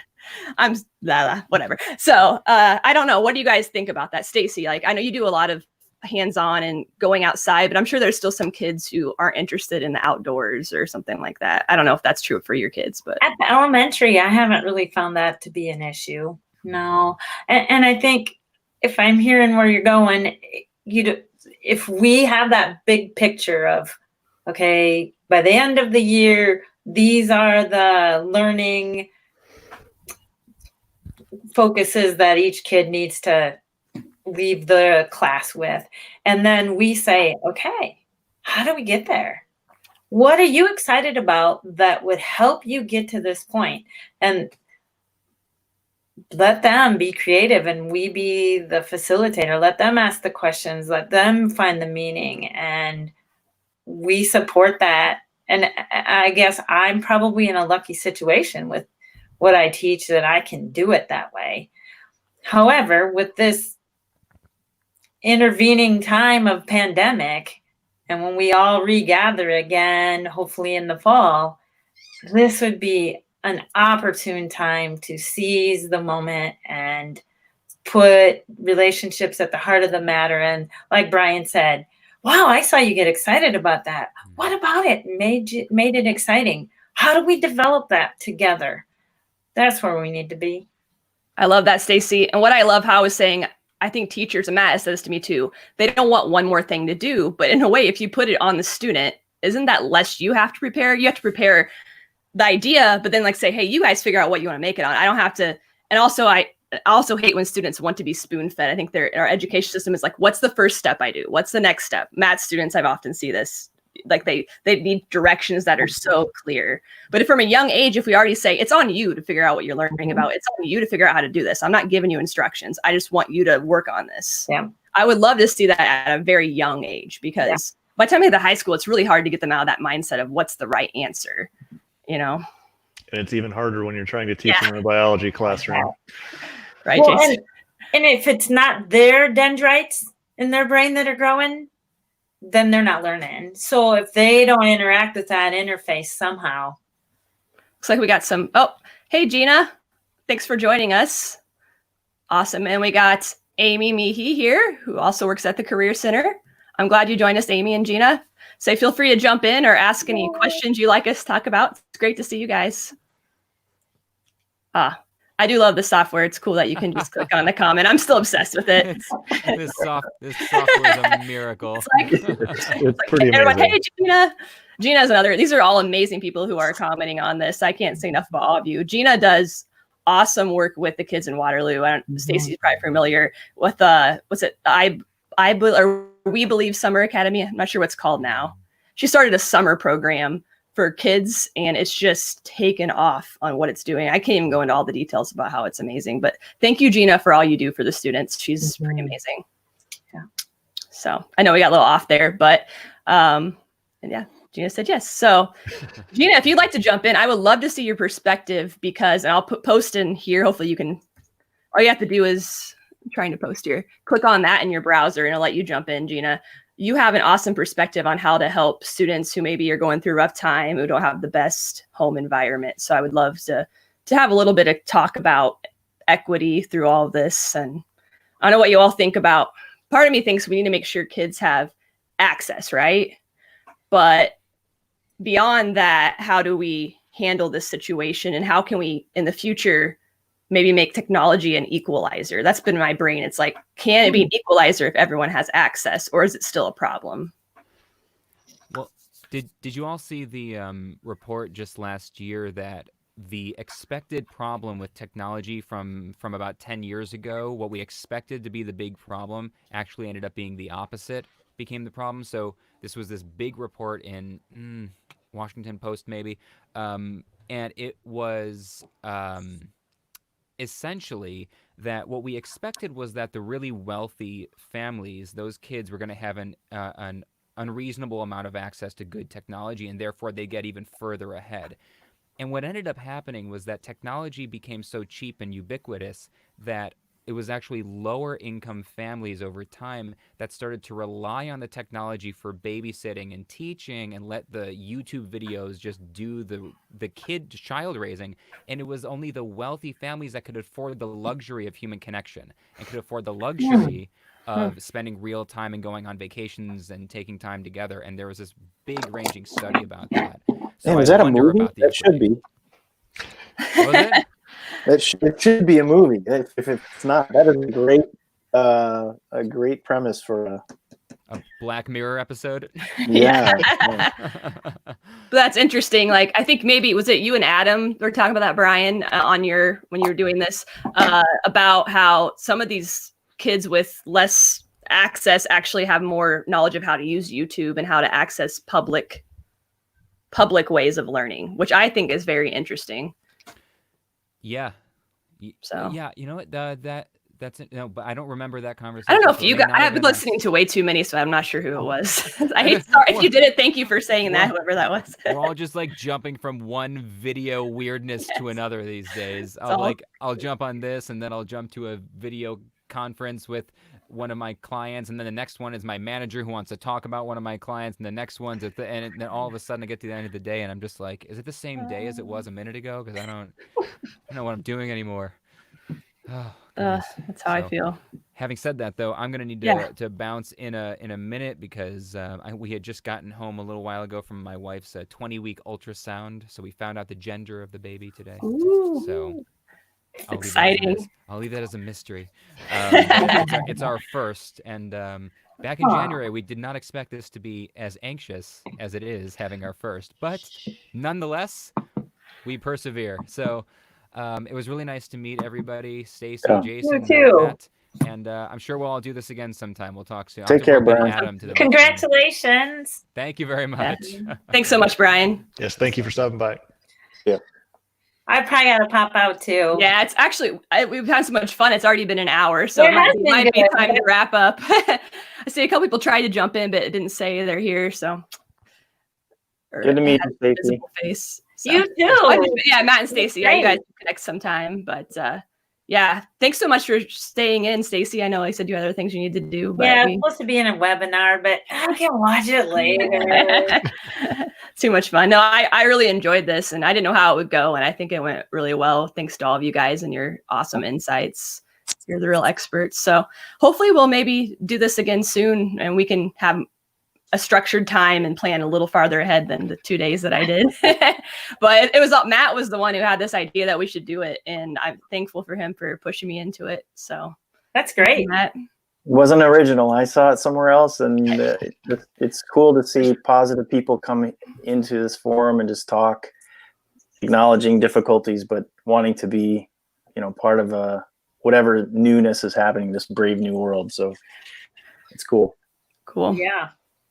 Whatever. So I don't know. What do you guys think about that? Stacy, like I know you do a lot of hands-on and going outside, but I'm sure there's still some kids who aren't interested in the outdoors or something like that. I don't know if that's true for your kids, but at the elementary, I haven't really found that to be an issue. No. And I think if I'm hearing where you're going, if we have that big picture of, okay, by the end of the year, these are the learning focuses that each kid needs to leave the class with. And then we say, okay, how do we get there? What are you excited about that would help you get to this point? And let them be creative and we be the facilitator. Let them ask the questions, let them find the meaning, and we support that. And I guess I'm probably in a lucky situation with what I teach that I can do it that way. However, with this intervening time of pandemic, and when we all regather again, hopefully in the fall, this would be an opportune time to seize the moment and put relationships at the heart of the matter. And like Brian said, wow, I saw you get excited about that. What about it made it exciting? How do we develop that together? That's where we need to be. I love that, Stacy. And what I love how I was saying, I think teachers, and Matt has said this to me too, they don't want one more thing to do. But in a way, if you put it on the student, isn't that less you have to prepare? You have to prepare the idea, but then like say, hey, you guys figure out what you want to make it on. I don't have to. And also, I also hate when students want to be spoon fed. I think our education system is like, what's the first step I do? What's the next step? Math students, I've often see this. Like they need directions that are so clear. But if from a young age, if we already say it's on you to figure out what you're learning about, it's on you to figure out how to do this. I'm not giving you instructions. I just want you to work on this. Yeah. I would love to see that at a very young age, because by the time they get to high school, it's really hard to get them out of that mindset of what's the right answer, you know? And it's even harder when you're trying to teach them in a biology classroom. Right, well, Jason? And if it's not their dendrites in their brain that are growing, then they're not learning. So if they don't interact with that interface somehow. Looks like we got some, oh, hey, Gina. Thanks for joining us. Awesome. And we got Amy Meehee here, who also works at the Career Center. I'm glad you joined us, Amy and Gina. So feel free to jump in or ask any questions you like us to talk about. It's great to see you guys. I do love the software. It's cool that you can just click on the comment. I'm still obsessed with it. This software is a miracle. It's pretty Everyone, amazing. hey, Gina. Gina's another. These are all amazing people who are commenting on this. I can't say enough about all of you. Gina does awesome work with the kids in Waterloo. Stacy's probably familiar with what's it? Or We Believe Summer Academy. I'm not sure what's called now. She started a summer program for kids, and it's just taken off on what it's doing. I can't even go into all the details about how it's amazing, but thank you, Gina, for all you do for the students. She's pretty amazing. Yeah. So I know we got a little off there, but and yeah, Gina said yes. So Gina, if you'd like to jump in, I would love to see your perspective and I'll post in here. Hopefully you can, all you have to do is I'm trying to post here. Click on that in your browser and I'll let you jump in, Gina. You have an awesome perspective on how to help students who maybe are going through a rough time, who don't have the best home environment. So I would love to have a little bit of talk about equity through all of this. And I don't know what you all think about. Part of me thinks we need to make sure kids have access, right? But beyond that, how do we handle this situation, and how can we in the future maybe make technology an equalizer? That's been my brain. It's like, can it be an equalizer if everyone has access, or is it still a problem? Well, did you all see the report just last year that the expected problem with technology from about 10 years ago, what we expected to be the big problem, actually ended up being the opposite, became the problem? So this was this big report in Washington Post, maybe, and it was essentially that what we expected was that the really wealthy families, those kids, were going to have an unreasonable amount of access to good technology, and therefore they get even further ahead. And what ended up happening was that technology became so cheap and ubiquitous that it was actually lower income families over time that started to rely on the technology for babysitting and teaching and let the YouTube videos just do the child raising. And it was only the wealthy families that could afford the luxury of human connection and could afford the luxury of spending real time and going on vacations and taking time together. And there was this big ranging study about that. So Man, is that a movie? That should be. What was it? It should be a movie. If it's not, that is a great premise for a Black Mirror episode. Yeah. But that's interesting. Like, I think maybe was it you and Adam were talking about that, Brian, when you were doing this, about how some of these kids with less access actually have more knowledge of how to use YouTube and how to access public ways of learning, which I think is very interesting. Yeah. So yeah, you know what? That's it. No, but I don't remember that conversation. I don't know if you got. I've been listening to way too many, so I'm not sure who it was. Sorry if you did it. Thank you for saying that, whoever that was. We're all just like jumping from one video weirdness to another these days. I'll jump on this, and then I'll jump to a video conference with one of my clients, and then the next one is my manager who wants to talk about one of my clients, and the next one's and then all of a sudden I get to the end of the day and I'm just like, is it the same day as it was a minute ago? Because I don't know what I'm doing anymore. Oh, that's how I feel. Having said that, though, I'm gonna need to bounce in a minute because we had just gotten home a little while ago from my wife's 20-week ultrasound, so we found out the gender of the baby today. Ooh. So Exciting. I'll leave that as a mystery. It's our first, and back in January, we did not expect this to be as anxious as it is having our first, but nonetheless, we persevere. So it was really nice to meet everybody, Stacy, Jason, Matt, and I'm sure we'll all do this again sometime. We'll talk soon. Take care, Brian. Congratulations. Thank you very much. Yeah. Thanks so much, Brian. Yes, thank you for stopping by. Yeah. I probably got to pop out too. Yeah, it's actually, we've had so much fun. It's already been an hour, so it might be time to wrap up. I see a couple people tried to jump in, but it didn't say they're here, so. Good to meet you, Stacey. So. You too. Yeah, Matt and Stacey. Yeah, you guys can connect sometime, but yeah, thanks so much for staying in, Stacey. I know I said you had other things you need to do. But I'm supposed to be in a webinar, but I can watch it later. Too much fun. No, I really enjoyed this, and I didn't know how it would go, and I think it went really well. Thanks to all of you guys and your awesome insights. You're the real experts. So hopefully we'll maybe do this again soon, and we can have a structured time and plan a little farther ahead than the 2 days that I did. But it was Matt was the one who had this idea that we should do it, and I'm thankful for him for pushing me into it. So That's great. Matt. Wasn't original. I saw it somewhere else, and it's cool to see positive people come into this forum and just talk, acknowledging difficulties, but wanting to be, part of whatever newness is happening, this brave new world. So it's cool. Cool. Yeah.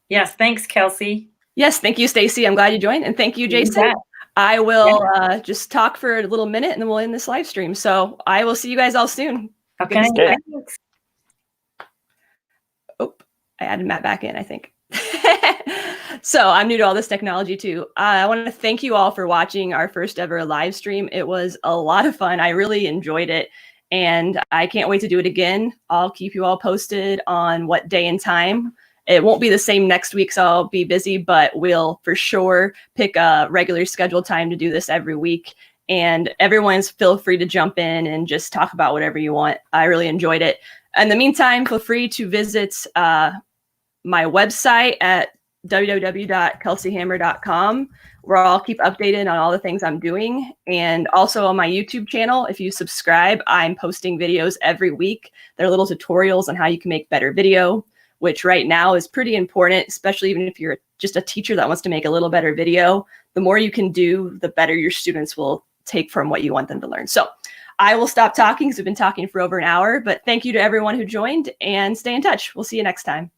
Yes. Thanks, Kelsey. Yes, thank you, Stacy. I'm glad you joined, and thank you, Jason. bet. I will just talk for a little minute, and then we'll end this live stream. So I will see you guys all soon. Okay. Okay. Thanks. Oh, I added Matt back in, I think. So I'm new to all this technology too. I want to thank you all for watching our first ever live stream. It was a lot of fun. I really enjoyed it, and I can't wait to do it again. I'll keep you all posted on what day and time. It won't be the same next week, so I'll be busy, but we'll for sure pick a regular scheduled time to do this every week. And everyone's feel free to jump in and just talk about whatever you want. I really enjoyed it. In the meantime, feel free to visit my website at www.kelseyhammer.com, where I'll keep updated on all the things I'm doing. And also on my YouTube channel, if you subscribe, I'm posting videos every week. They're little tutorials on how you can make better video, which right now is pretty important, especially even if you're just a teacher that wants to make a little better video. The more you can do, the better your students will take from what you want them to learn. So I will stop talking because we've been talking for over an hour, but thank you to everyone who joined, and stay in touch. We'll see you next time.